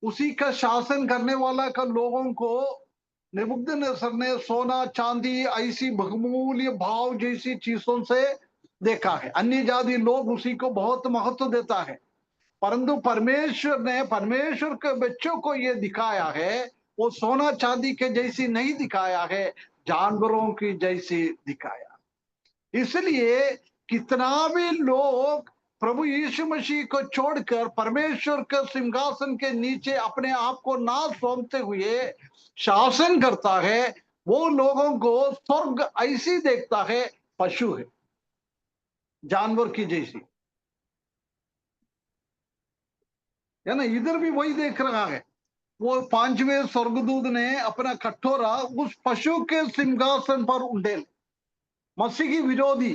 उसी का शासन करने वाला का लोगों को नेबुकदनेस्सर ने सोना चांदी ऐसी बहुमूल्य भाव जैसी चीजों से देखा है। अन्य जाति लोग उसी को बहुत महत्व देता है, परंतु परमेश्वर ने परमेश्वर के बच्चों को ये दिखाया है, वो सोना चांदी के जैसी नहीं दिखाया है, जानवरों की जैसी दिखाया। इसलिए कितना भी लोग प्रभु यीशु मसीह को छोड़कर परमेश्वर के सिंहासन के नीचे अपने आप को ना सौंपते हुए शासन करता है, वो लोगों को स्वर्ग ऐसी देखता है, पशु है, जानवर की जैसी, है ना। इधर भी वही देख रहा है। वो पांचवें स्वर्गदूत ने अपना कटोरा उस पशु के सिंहासन पर उंडेल, मसीह की विरोधी,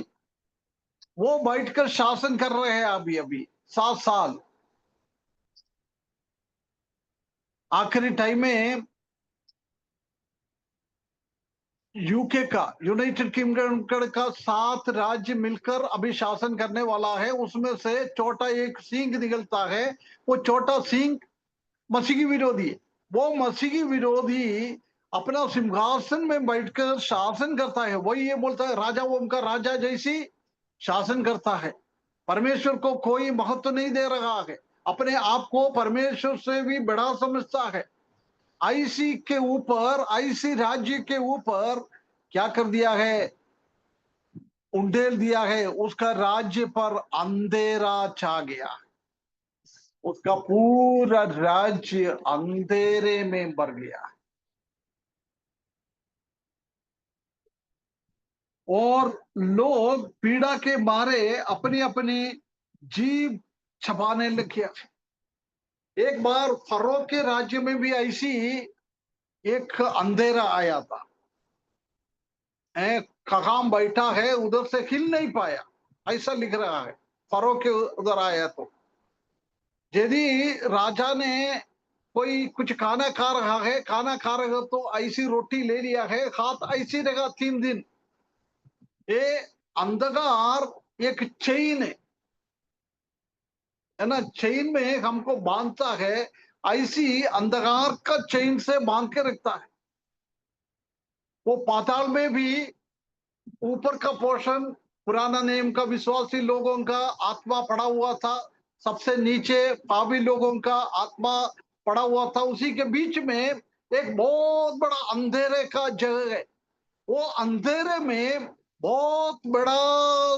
वो बैठकर शासन कर रहे हैं अभी अभी 7 साल। आखिरी टाइम में यूके का, यूनाइटेड किंगडम का 7 राज्य मिलकर अभी शासन करने वाला है। उसमें से छोटा एक सिंह निकलता है। वो छोटा सिंह मसीह की विरोधी है। वो मसीह की विरोधी अपना सिंहासन में बैठकर शासन करता है। वही ये बोलता है राजाओं का राजा जैसी शासन करता है। परमेश्वर को कोई महत्व नहीं दे रहा है, अपने आप को परमेश्वर से भी बड़ा समझता है। आईसी के ऊपर, आईसी राज्य के ऊपर क्या कर दिया है? उंडेल दिया है। उसका राज्य पर अंधेरा छा गया। उसका पूरा राज्य अंधेरे में भर गया और लोग पीड़ा के मारे अपनी अपनी जीभ छपाने लगे। एक बार फरो के राज्य में भी ऐसी एक अंधेरा आया था। कहां बैठा है उधर से हिल नहीं पाया, ऐसा लिख रहा है। फरो के उधर आया तो यदि राजा ने कोई कुछ खाना खा रहा है, खाना खा रहे हो तो ऐसी रोटी ले लिया है, हाथ ऐसी रहेगा 3 दिन। ये अंधकार एक चेन है ना, चेन में हमको बांधता है, ऐसी अंधकार का चेन से बांध के रखता है। वो पाताल में भी ऊपर का पोर्शन पुराना नियम का विश्वासी लोगों का आत्मा पड़ा हुआ था, सबसे नीचे पापी लोगों का आत्मा पड़ा हुआ था। उसी के बीच में एक बहुत बड़ा अंधेरे का जगह है। वो अंधेरे में बहुत बड़ा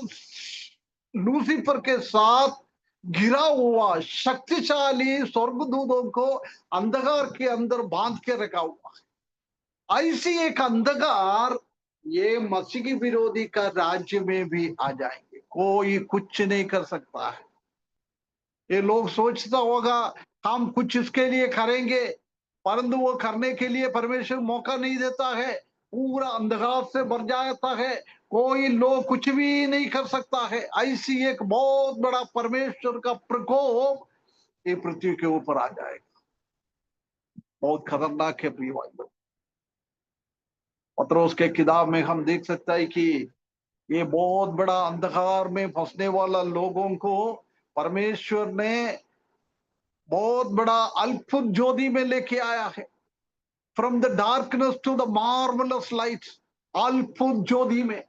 लूसीफर के साथ गिरा हुआ शक्तिशाली स्वर्गदूतों को अंधकार के अंदर बांध के रखा हुआ है। ऐसी एक अंधकार ये मसीही विरोधी का राज्य में भी आ जाएंगे, कोई कुछ नहीं कर सकता है। ये लोग सोचता होगा हम कुछ इसके लिए करेंगे, परंतु वो करने के लिए परमेश्वर मौका नहीं देता है, पूरा अंधकार से भर जाता है, कोई लोग कुछ भी नहीं कर सकता है। ऐसी एक बहुत बड़ा परमेश्वर का प्रकोप ये पृथ्वी के ऊपर आ जाएगा, बहुत खतरनाक है प्रिय भाइयों। पत्रोस के किताब में हम देख सकते हैं कि ये बहुत बड़ा अंधकार में फंसने वाला लोगों को परमेश्वर ने बहुत बड़ा अद्भुत ज्योति में लेके आया है। From the darkness to the marvellous light, अद्भुत ज्योति में।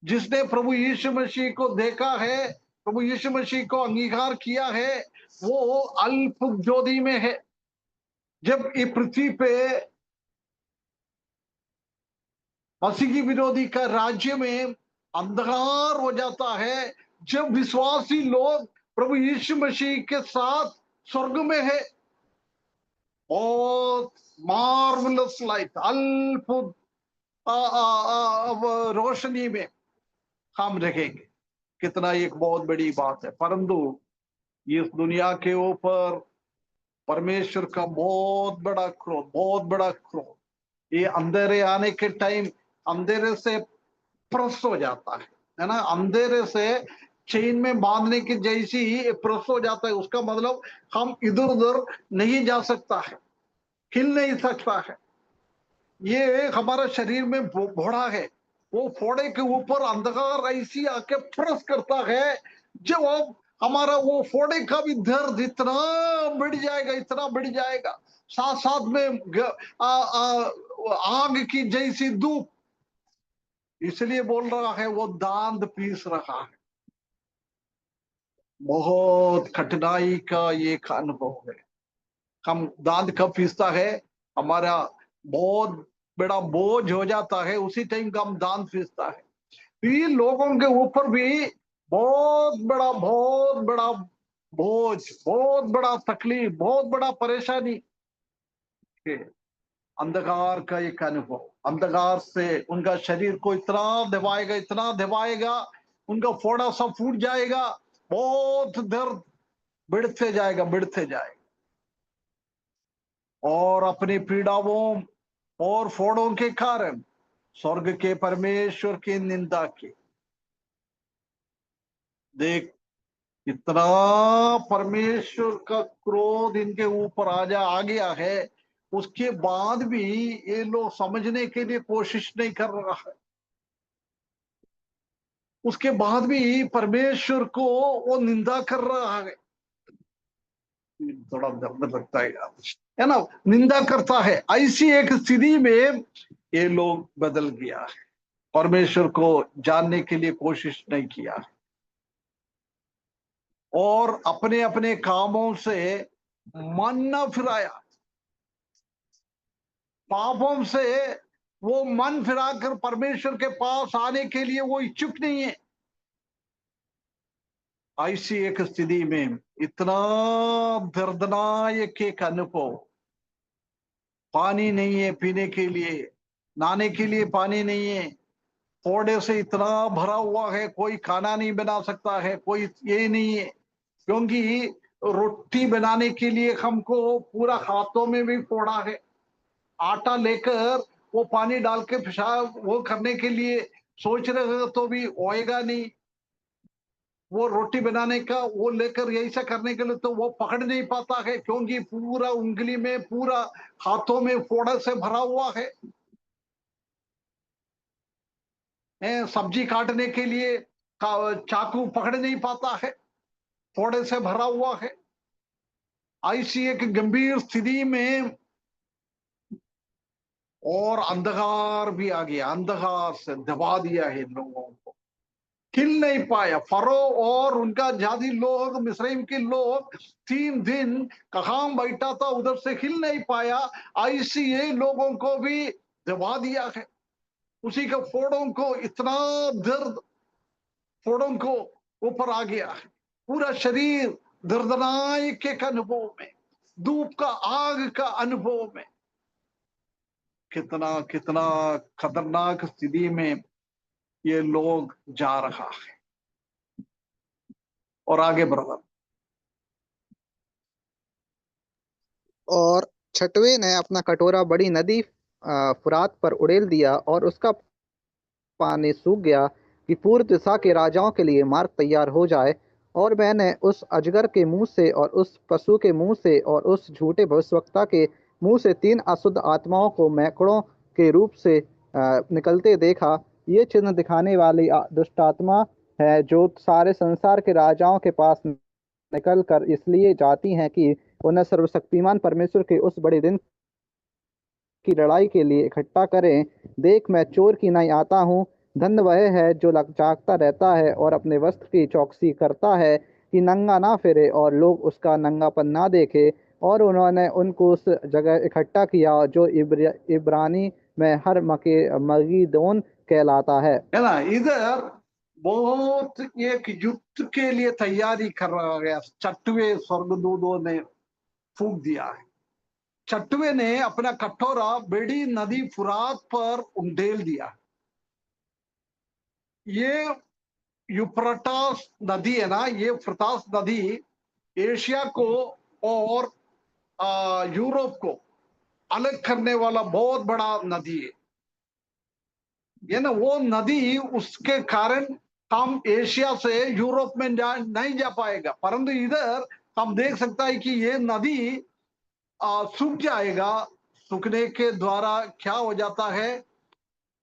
जिसने प्रभु यीशु मसीह को देखा है, प्रभु यीशु मसीह को अंगीकार किया है, वो अद्भुत ज्योति में है। जब ये पृथ्वी पे मसीही विरोधी का राज्य में अंधकार हो जाता है, जब विश्वासी लोग प्रभु यीशु मसीह के साथ स्वर्ग में है, और मार्वलस लाइट, अद्भुत रोशनी में हम रहेंगे। कितना एक बहुत बड़ी बात है। परंतु इस दुनिया के ऊपर परमेश्वर का बहुत बड़ा क्रोध, बहुत बड़ा क्रोध, ये अंधेरे आने के टाइम अंधेरे से प्रस हो जाता है ना, अंधेरे से चेन में बांधने की जैसी ही प्रस हो जाता है। उसका मतलब हम इधर उधर नहीं जा सकता है, हिल नहीं सकता है। ये हमारा शरीर में फोड़ा है, वो फोड़े के ऊपर अंधकार ऐसी आके प्रेस करता है, जब अब हमारा वो फोड़े का भी दर्द इतना बढ़ जाएगा, इतना बढ़ जाएगा, साथ साथ में आग की जैसी धूप। इसलिए बोल रहा है वो दांत पीस रहा है। बहुत कठिनाई का एक अनुभव है। हम दांत कब पीसता है, हमारा बहुत बड़ा बोझ हो जाता है, उसी टाइम का हम दांत पीसता है। ये लोगों के ऊपर भी बहुत बड़ा बोझ, बहुत बड़ा तकलीफ, बहुत बड़ा परेशानी है। अंधकार का एक अनुभव, अंधकार से उनका शरीर को इतना दबाएगा, इतना दबाएगा, उनका फोड़ा सब फूट जाएगा, बहुत दर्द बढ़ते जाएगा, बढ़ते जाएगा। और अपनी पीड़ाओं और फोड़ों के कारण स्वर्ग के परमेश्वर की निंदा की। देख, इतना परमेश्वर का क्रोध इनके ऊपर आ गया है, उसके बाद भी ये लोग समझने के लिए कोशिश नहीं कर रहा है। उसके बाद भी परमेश्वर को वो निंदा कर रहा है। थोड़ा दर्द लगता है ना, निंदा करता है। ऐसी एक स्थिति में ये लोग बदल गया है, परमेश्वर को जानने के लिए कोशिश नहीं किया है, और अपने अपने कामों से मन न फिराया, पापों से वो मन फिराकर परमेश्वर के पास आने के लिए वो इच्छुक नहीं है। ऐसी एक स्थिति में इतना दर्दनाक एक अनुभव, पानी नहीं है पीने के लिए, नहाने के लिए पानी नहीं है, फोड़े से इतना भरा हुआ है, कोई खाना नहीं बना सकता है, कोई ये नहीं है। क्योंकि रोटी बनाने के लिए हमको पूरा हाथों में भी फोड़ा है, आटा लेकर वो पानी डाल के पेशाब वो करने के लिए सोच रहे तो भी होएगा नहीं। वो रोटी बनाने का वो लेकर ऐसा करने के लिए तो वो पकड़ नहीं पाता है, क्योंकि पूरा उंगली में, पूरा हाथों में फोड़ा से भरा हुआ है। सब्जी काटने के लिए चाकू पकड़ नहीं पाता है, फोड़े से भरा हुआ है। ऐसी एक गंभीर स्थिति में और अंधकार भी आ गया, अंधकार से दबा दिया है लोगों को, हिल नहीं पाया। फरो और उनका जाति लोग, मिस्रैम के लोग 3 दिन कहाँ बैठा था, उधर से हिल नहीं पाया। ऐसी ये लोगों को भी दबा दिया है। उसी का फोड़ों को इतना दर्द फोड़ों को ऊपर आ गया है, पूरा शरीर दर्दनाक एक अनुभव में, धूप का आग का अनुभव में, कितना कितना खतरनाक स्थिति में ये लोग जा रहा है। और आगे बढ़ा। और छठवें ने अपना कटोरा बड़ी नदी फुरात पर उड़ेल दिया और उसका पानी सूख गया कि पूर्व दिशा के राजाओं के लिए मार्ग तैयार हो जाए। और मैंने उस अजगर के मुंह से और उस पशु के मुंह से और उस झूठे भविष्यवक्ता के मुंह से 3 अशुद्ध आत्माओं को मैकड़ों के रूप से निकलते देखा। ये चिन्ह दिखाने वाली दुष्ट आत्मा है जो सारे संसार के राजाओं के पास निकल कर इसलिए जाती हैं कि उन्हें सर्वशक्तिमान परमेश्वर के उस बड़े दिन की लड़ाई के लिए इकट्ठा करें। देख, मैं चोर की नहीं आता हूँ। धन्य वह है जो जागता रहता है और अपने वस्त्र की चौकसी करता है कि नंगा ना फिरे और लोग उसका नंगापन ना देखे। और उन्होंने उनको उस जगह इकट्ठा किया जो इब्रानी में हर मगिदोन कहलाता है। है ना। इधर बहुत एक युद्ध के लिए तैयारी कर रहा गया। छठवें स्वर्गदूतों ने फूंक दिया है। छठवें ने अपना कटोरा बड़ी नदी फुरात पर उंडेल दिया। ये यूफ्रटास नदी है ना, ये फ्रतास नदी एशिया को और यूरोप को अलग करने वाला बहुत बड़ा नदी है। ये ना वो नदी, उसके कारण हम एशिया से यूरोप में नहीं जा पाएगा। परंतु इधर हम देख सकता है कि ये नदी सूख जाएगा। सूखने के द्वारा क्या हो जाता है,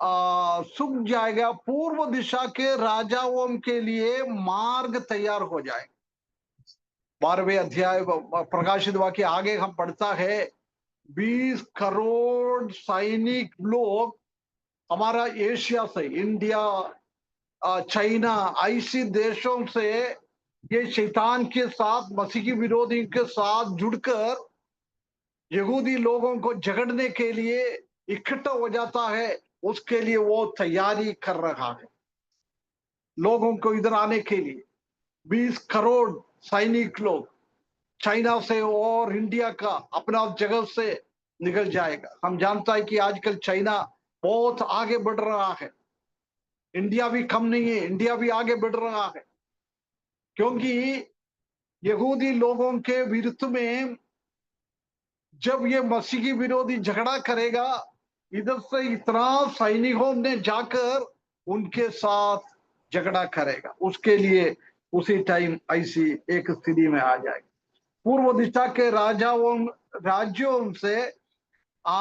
सूख जाएगा। पूर्व दिशा के राजाओं के लिए मार्ग तैयार हो जाए। 12वें अध्याय प्रकाशित वाक्य आगे हम पढ़ता है, 20 करोड़ सैनिक लोग हमारा एशिया से, इंडिया, चाइना, ऐसी देशों से ये शैतान के साथ, मसीह की विरोधी के साथ जुड़कर यहूदी लोगों को झगड़ने के लिए इकट्ठा हो जाता है। उसके लिए वो तैयारी कर रहा है, लोगों को इधर आने के लिए। 20 करोड़ सैनिक लोग चाइना से और इंडिया का अपना जगह से निकल जाएगा। हम जानता है कि आजकल चाइना बहुत आगे बढ़ रहा है। इंडिया भी कम नहीं है, इंडिया भी आगे बढ़ रहा है। क्योंकि यहूदी लोगों के विरुद्ध में जब ये मसीह की विरोधी झगड़ा करेगा, इधर से इतना सैनिकों ने जाकर उनके साथ झगड़ा करेगा। उसके लिए उसी टाइम ऐसी एक स्थिति में आ जाएगी। पूर्व दिशा के राज्यों से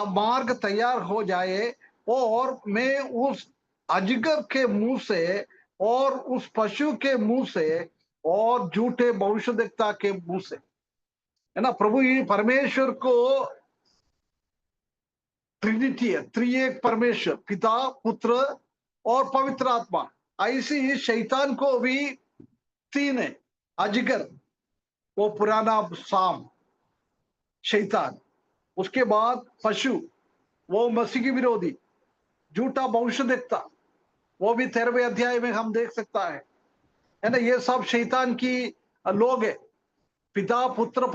मार्ग तैयार हो जाए और मैं उस अजगर के मुंह से और उस पशु के मुंह से और झूठे भविष्यद्वक्ता के मुंह से, है ना। प्रभु परमेश्वर को ट्रिनिटी है, त्रिएक परमेश्वर, पिता, पुत्र और पवित्र आत्मा। ऐसी शैतान को भी 3 है। अजगर वो पुराना साम शैतान, उसके बाद पशु वो मसीह की विरोधी झूठा भविष्यद्वक्ता, वो भी 13वें अध्याय में हम देख सकता है ना। ये सब शैतान की लोग है। पिता, पुत्र,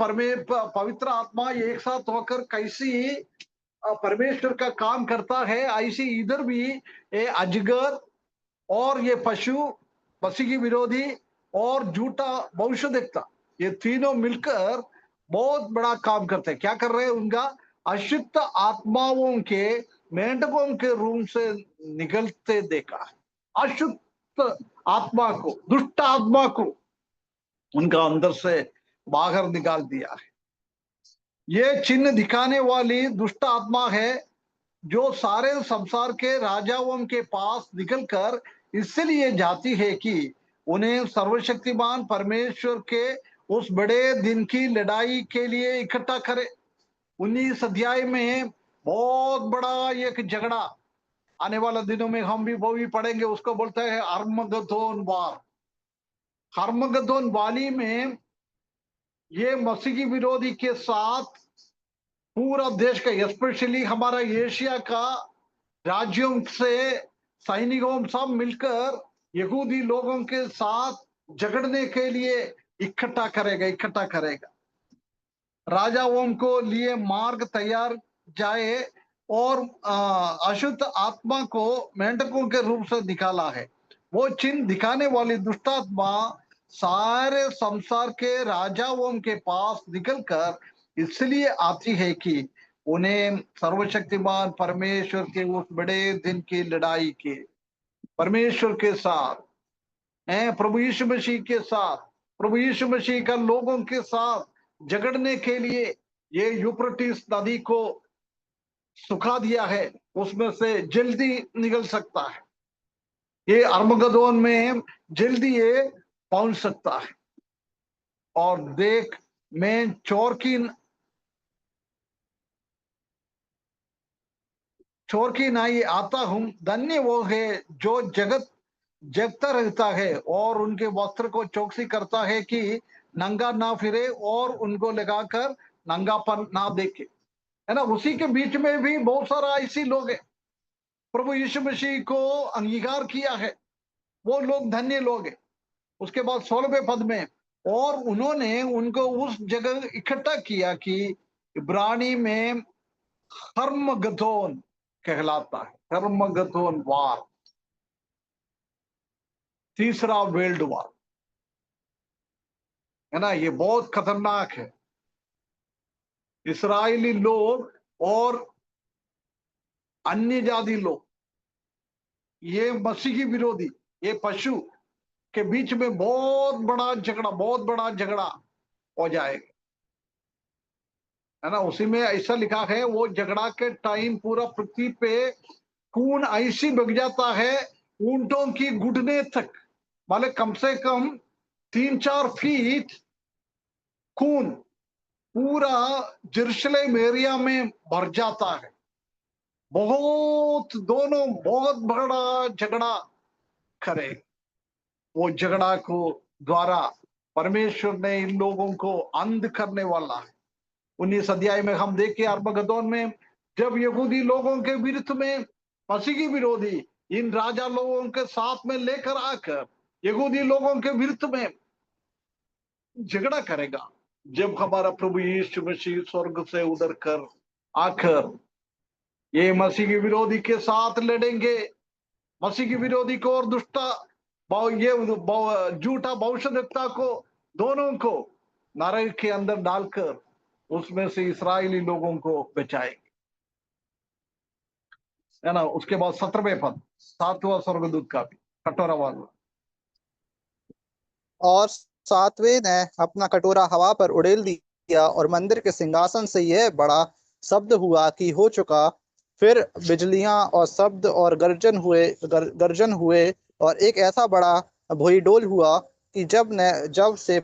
पवित्र आत्मा एक साथ होकर कैसी परमेश्वर का काम करता है, ऐसी इधर भी ये अजगर और ये पशु, मसीह की विरोधी और झूठा भविष्यद्वक्ता, ये तीनों मिलकर बहुत बड़ा काम करते हैं। क्या कर रहे हैं? उनका अशुद्ध आत्माओं के मेंढकों के रूम से निकलते देखा है। अशुद्ध आत्मा को, दुष्ट आत्मा को उनका अंदर से बाहर निकाल दिया है। ये चिन्ह दिखाने वाली दुष्ट आत्मा है जो सारे संसार के राजाओं के पास निकलकर इसलिए जाती है कि उन्हें सर्वशक्तिमान परमेश्वर के उस बड़े दिन की लड़ाई के लिए इकट्ठा करे। 19 अध्याय में बहुत बड़ा एक झगड़ा आने वाला दिनों में हम भी वो भी पढ़ेंगे। उसको बोलते हैं अर्मगदोन वार। अर्मगदोन वाली में ये मसीह की विरोधी के साथ पूरा देश का, स्पेशली हमारा एशिया का राज्यों से सैनिकों सब मिलकर यहूदी लोगों के साथ झगड़ने के लिए इकट्ठा करेगा, इकट्ठा करेगा। राजाओं को लिए मार्ग तैयार जाए और अशुद्ध आत्मा को मेंढकों के रूप से निकाला है। वो चिन्ह दिखाने वाली दुष्टात्मा सारे संसार के राजाओं के पास निकलकर इसलिए आती है कि उन्हें सर्वशक्तिमान परमेश्वर के उस बड़े दिन की लड़ाई के परमेश्वर के साथ, प्रभु यीशु मसीह के साथ, प्रभु यीशु मसीह का लोगों के साथ झगड़ने के लिए ये यूफ्रेटिस नदी को सुखा दिया है, उसमें से जल्दी निकल सकता है। ये अर्मगदोन में जल्दी ये पहुंच सकता है। और देख, मैं चोर की नाई आता हूं, धन्य वो है जो जगता रहता है और उनके वस्त्र को चौकसी करता है कि नंगा ना फिरे और उनको लगाकर नंगापन ना देखे, है ना। उसी के बीच में भी बहुत सारा ऐसी लोग हैं, प्रभु यीशु मसीह को अंगीकार किया है, वो लोग धन्य लोग हैं। उसके बाद 16वें पद में, और उन्होंने उनको उस जगह इकट्ठा किया कि इब्रानी में हर्मगदोन कहलाता है। हर्मगदोन वार, तीसरा वर्ल्ड वार, है ना। ये बहुत खतरनाक है। इस्राएली लोग और अन्य जाति लोग, ये मसीही विरोधी, ये पशु के बीच में बहुत बड़ा झगड़ा हो जाएगा, है ना। उसी में ऐसा लिखा है, वो झगड़ा के टाइम पूरा पृथ्वी पे खून ऐसी बग जाता है, ऊंटों की घुटने तक, माले कम से कम 3-4 फीट खून पूरा जेरूशलेम एरिया में भर जाता है। दोनों बहुत बड़ा झगड़ा करे। वो झगड़ा को द्वारा परमेश्वर ने इन लोगों को अंध करने वाला है। 19 अध्याय में हम देखे अर्मगदोन में, जब यहूदी लोगों के विरुद्ध में मसीही विरोधी इन राजा लोगों के साथ में लेकर आकर यहूदी लोगों के विरुद्ध में झगड़ा करेगा, जब हमारा प्रभु यीशु मसीह स्वर्ग से उतर कर आकर ये मसीही विरोधी के साथ लड़ेंगे। मसीही विरोधी को और ये झूठा भविष्यद्वक्ता को, दोनों को नरक के अंदर डालकर उसमें से इस्राएली लोगों को बचाएंगे, है ना। उसके बाद 17वें पद, 7वां स्वर्गदूत का भी कटोरा वाला। और सातवें ने अपना कटोरा हवा पर उड़ेल दिया और मंदिर के सिंहासन से यह बड़ा शब्द हुआ कि हो चुका। फिर बिजलियां और शब्द और गर्जन हुए और एक ऐसा बड़ा भूईडोल हुआ कि जब से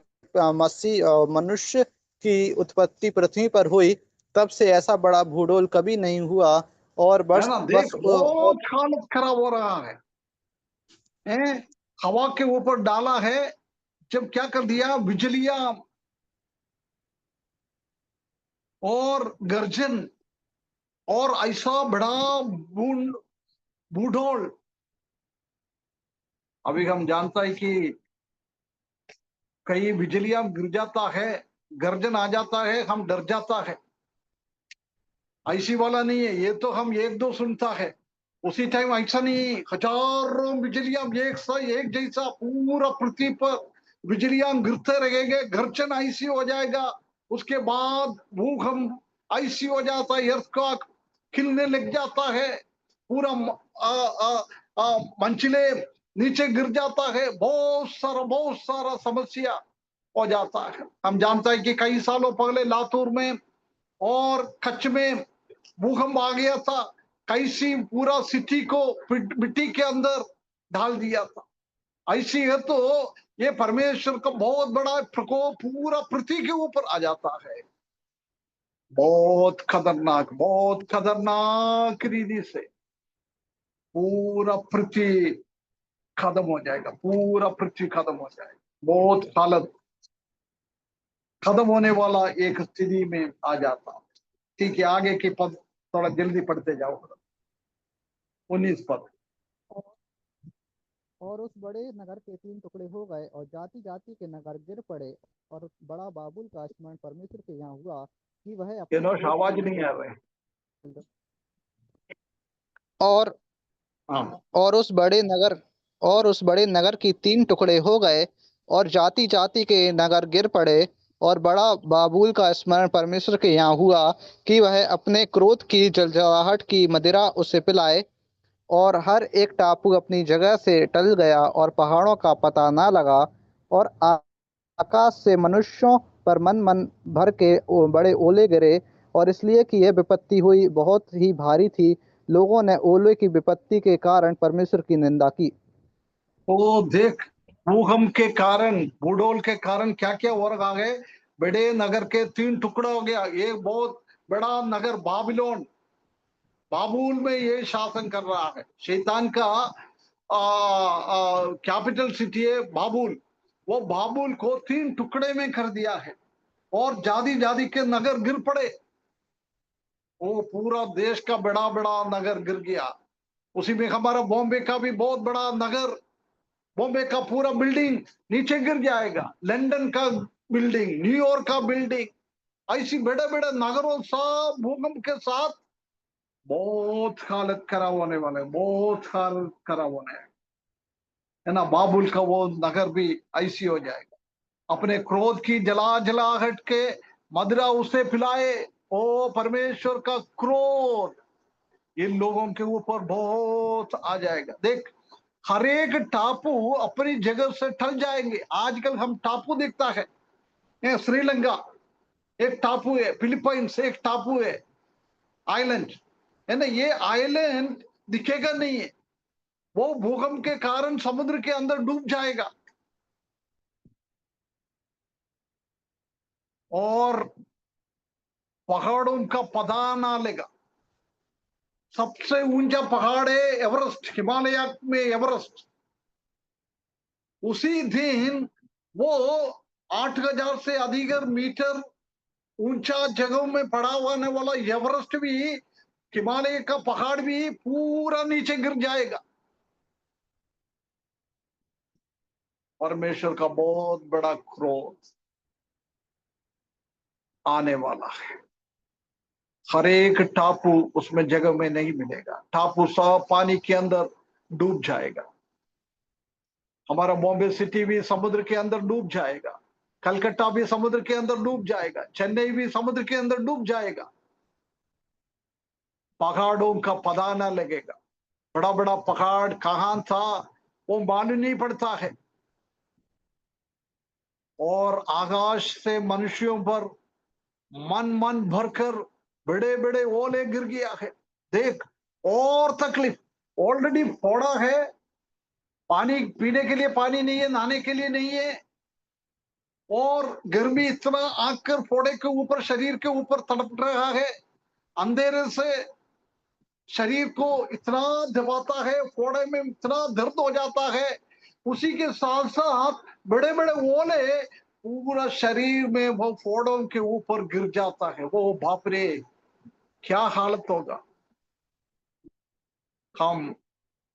मनुष्य की उत्पत्ति पृथ्वी पर हुई, तब से ऐसा बड़ा भूडोल कभी नहीं हुआ। और है ना। देख, बहुत हालत खराब हो रहा है, हवा के ऊपर डाला है। जब क्या कर दिया, बिजलियां और गर्जन और ऐसा बड़ा बूढ़ोल। अभी हम जानता है कि कई बिजलियां गिर जाता है, गर्जन आ जाता है, हम डर जाता है। ऐसी वाला नहीं है, ये तो हम एक दो सुनता है, उसी टाइम ऐसा नहीं, हजारों बिजलियां एक जैसा पूरा पृथ्वी पर बिजलियां गिरते रहेंगे, गर्जन ऐसी हो जाएगा। उसके बाद भूकंप ऐसी हो जाता है, अर्थक्वेक खिलने लग जाता है, पूरा मंजिले नीचे गिर जाता है, बहुत सारा समस्या हो जाता है। हम जानता है कि कई सालों पहले लातूर में और कच्छ में भूकंप आ गया था, कैसी पूरा सिटी को मिट्टी के अंदर ढाल दिया था। ऐसी है तो ये परमेश्वर का बहुत बड़ा प्रकोप पूरा पृथ्वी के ऊपर आ जाता है। बहुत खतरनाक रीति से पूरा पृथ्वी खत्म हो जाएगा, पूरा पृथ्वी खत्म हो जाएगा। बहुत हालत खत्म होने वाला एक स्थिति में आ जाता। ठीक है, आगे के पद थोड़ा जल्दी पढ़ते जाओ। 19 पद। और उस बड़े नगर के 3 टुकड़े हो गए और जाति जाति के नगर गिर पड़े और बड़ा बाबुल का स्मरण परमेश्वर के यहाँ हुआ कि वह अपने क्रोध आवाज की नहीं आ रही। और हाँ, और उस बड़े नगर की 3 टुकड़े हो गए और जाति जाति के नगर गिर पड़े और बड़ा बाबुल का स्मरण परमेश्वर के यहाँ हुआ कि वह अपने क्रोध की जलजलाहट की मदिरा उसे पिलाए। और हर एक टापू अपनी जगह से टल गया और पहाड़ों का पता ना लगा। और आकाश से मनुष्यों पर मन मन भर के बड़े ओले गिरे और इसलिए कि यह विपत्ति हुई बहुत ही भारी थी, लोगों ने ओले की विपत्ति के कारण परमेश्वर की निंदा की। तो देख, भूकंप के कारण, भूडोल के कारण क्या क्या हो रहा है। बड़े नगर के 3 टुकड़ा हो गया। एक बहुत बड़ा नगर बाबिलोन, बाबुल में ये शासन कर रहा है। शैतान का कैपिटल सिटी है बाबुल। वो बाबुल को 3 टुकड़े में कर दिया है और जाति जाति के नगर गिर पड़े। वो पूरा देश का बड़ा बड़ा नगर गिर गया। उसी में हमारा बॉम्बे का भी बहुत बड़ा नगर, बॉम्बे का पूरा बिल्डिंग नीचे गिर जाएगा। लंदन का बिल्डिंग, न्यूयॉर्क का बिल्डिंग, ऐसी बड़े बड़े नगरों सब भूकंप के साथ बहुत हालत खराब होने वाले, बहुत हालत खराब होने है ना। बाबुल का वो नगर भी ऐसी हो जाएगा। अपने क्रोध की जलाहट के मदिरा उसे पिलाए। ओ परमेश्वर का क्रोध इन लोगों के ऊपर बहुत आ जाएगा। देख, हर एक टापू अपनी जगह से टल जाएंगे। आजकल हम टापू दिखता है, ये श्रीलंका एक टापू है, फिलीपींस एक टापू है, आइलैंड है ना। ये आइलैंड दिखेगा नहीं है, वो भूकंप के कारण समुद्र के अंदर डूब जाएगा। और पहाड़ों का पता ना लेगा। सबसे ऊंचा पहाड़ है एवरेस्ट, हिमालय में एवरेस्ट। उसी दिन वो 8,000 से अधिक मीटर ऊंचा जगहों में पड़ा होने वाला एवरेस्ट भी, हिमालय का पहाड़ भी पूरा नीचे गिर जाएगा। परमेश्वर का बहुत बड़ा क्रोध आने वाला है। हर एक टापू उसमें जगह में नहीं मिलेगा। टापू सब पानी के अंदर डूब जाएगा। हमारा बॉम्बे सिटी भी समुद्र के अंदर डूब जाएगा। कलकत्ता भी समुद्र के अंदर डूब जाएगा। चेन्नई भी समुद्र के अंदर डूब जाएगा। पहाड़ों का पता न लगेगा। बड़ा बड़ा पहाड़ कहाँ था वो मालूम नहीं पड़ता है। और आकाश से मनुष्यों पर मन मन भरकर बड़े बड़े ओले गिर गया है। देख, और तकलीफ ऑलरेडी फोड़ा है। पानी पीने के लिए पानी नहीं है, नहाने के लिए नहीं है। और गर्मी इतना आकर फोड़े के ऊपर, शरीर के ऊपर तड़प रहा है। अंधेरे से शरीर को इतना दबाता है, फोड़े में इतना दर्द हो जाता है। उसी के साथ साथ बड़े बड़े ओले पूरा शरीर में वो फोड़ों के ऊपर गिर जाता है। वो बाप रे, क्या हालत होगा हम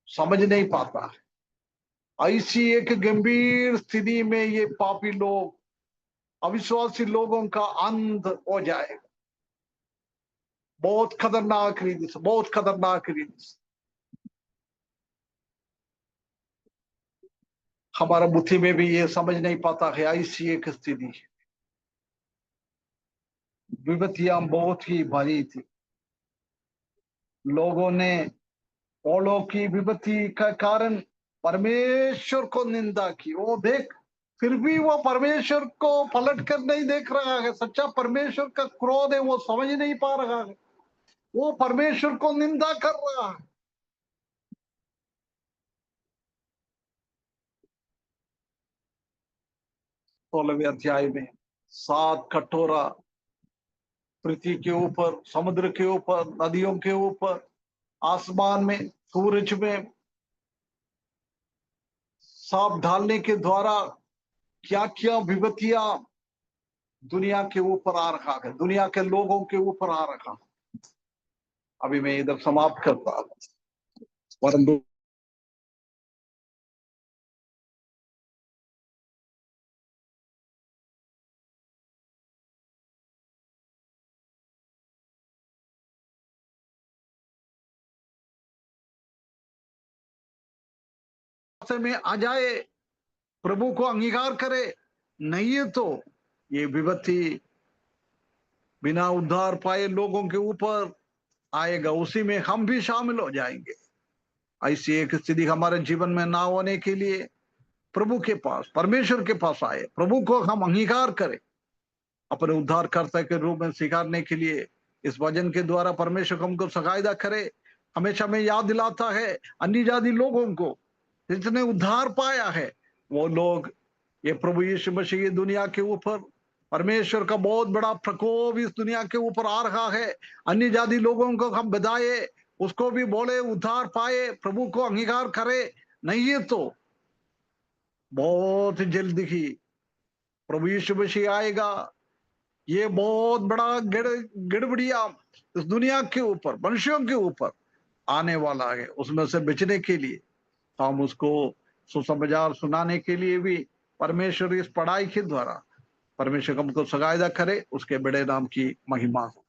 समझ नहीं पाता। ऐसी एक गंभीर स्थिति में ये पापी लोग, अविश्वासी लोगों का अंत हो जाएगा। बहुत खतरनाक रीति से, बहुत खतरनाक रीति से। हमारा बुद्धि में भी ये समझ नहीं पाता है। ऐसी एक स्थिति, विपत्तियां बहुत ही भारी थी। लोगों ने ओलों की विपत्ति का कारण परमेश्वर को निंदा की। वो देख, फिर भी वो परमेश्वर को पलट कर नहीं देख रहा है। सच्चा परमेश्वर का क्रोध है, वो समझ नहीं पा रहा है। वो परमेश्वर को निंदा कर रहा है। 16वें अध्याय में 7 कटोरा पृथ्वी के ऊपर, समुद्र के ऊपर, नदियों के ऊपर, आसमान में, सूरज में सांप डालने के द्वारा क्या क्या विपत्तियां दुनिया के ऊपर आ रखा है, दुनिया के लोगों के ऊपर आ रखा है। अभी मैं इधर समाप्त करता हूं। परंतु से में आ जाए, प्रभु को अंगीकार करे, नहीं है तो ये विपत्ति बिना उद्धार पाए लोगों के ऊपर आएगा, उसी में हम भी शामिल हो जाएंगे। ऐसी एक स्थिति हमारे जीवन में ना होने के लिए प्रभु के पास, परमेश्वर के पास आए, प्रभु को हम अंगीकार करें, अपने उद्धारकर्ता के रूप में स्वीकारने के लिए इस वचन के द्वारा परमेश्वर हमको सहायता करे। हमेशा में याद दिलाता है अन्य जाति लोगों को जिसने उद्धार पाया है, वो लोग ये प्रभु यीशु मसीह की दुनिया के ऊपर परमेश्वर का बहुत बड़ा प्रकोप इस दुनिया के ऊपर आ रहा है। अन्य जाति लोगों को हम बताए, उसको भी बोले उद्धार पाए, प्रभु को अंगीकार करे, नहीं है तो बहुत जल्द ही प्रभु यीशु मसीह आएगा। ये बहुत बड़ा गड़बड़िया इस दुनिया के ऊपर, मनुष्यों के ऊपर आने वाला है। उसमें से बचने के लिए हम उसको सुसमाचार सुनाने के लिए भी परमेश्वर इस पढ़ाई के द्वारा परमेश्वर हमको सहायता करे, उसके बड़े नाम की महिमा हो।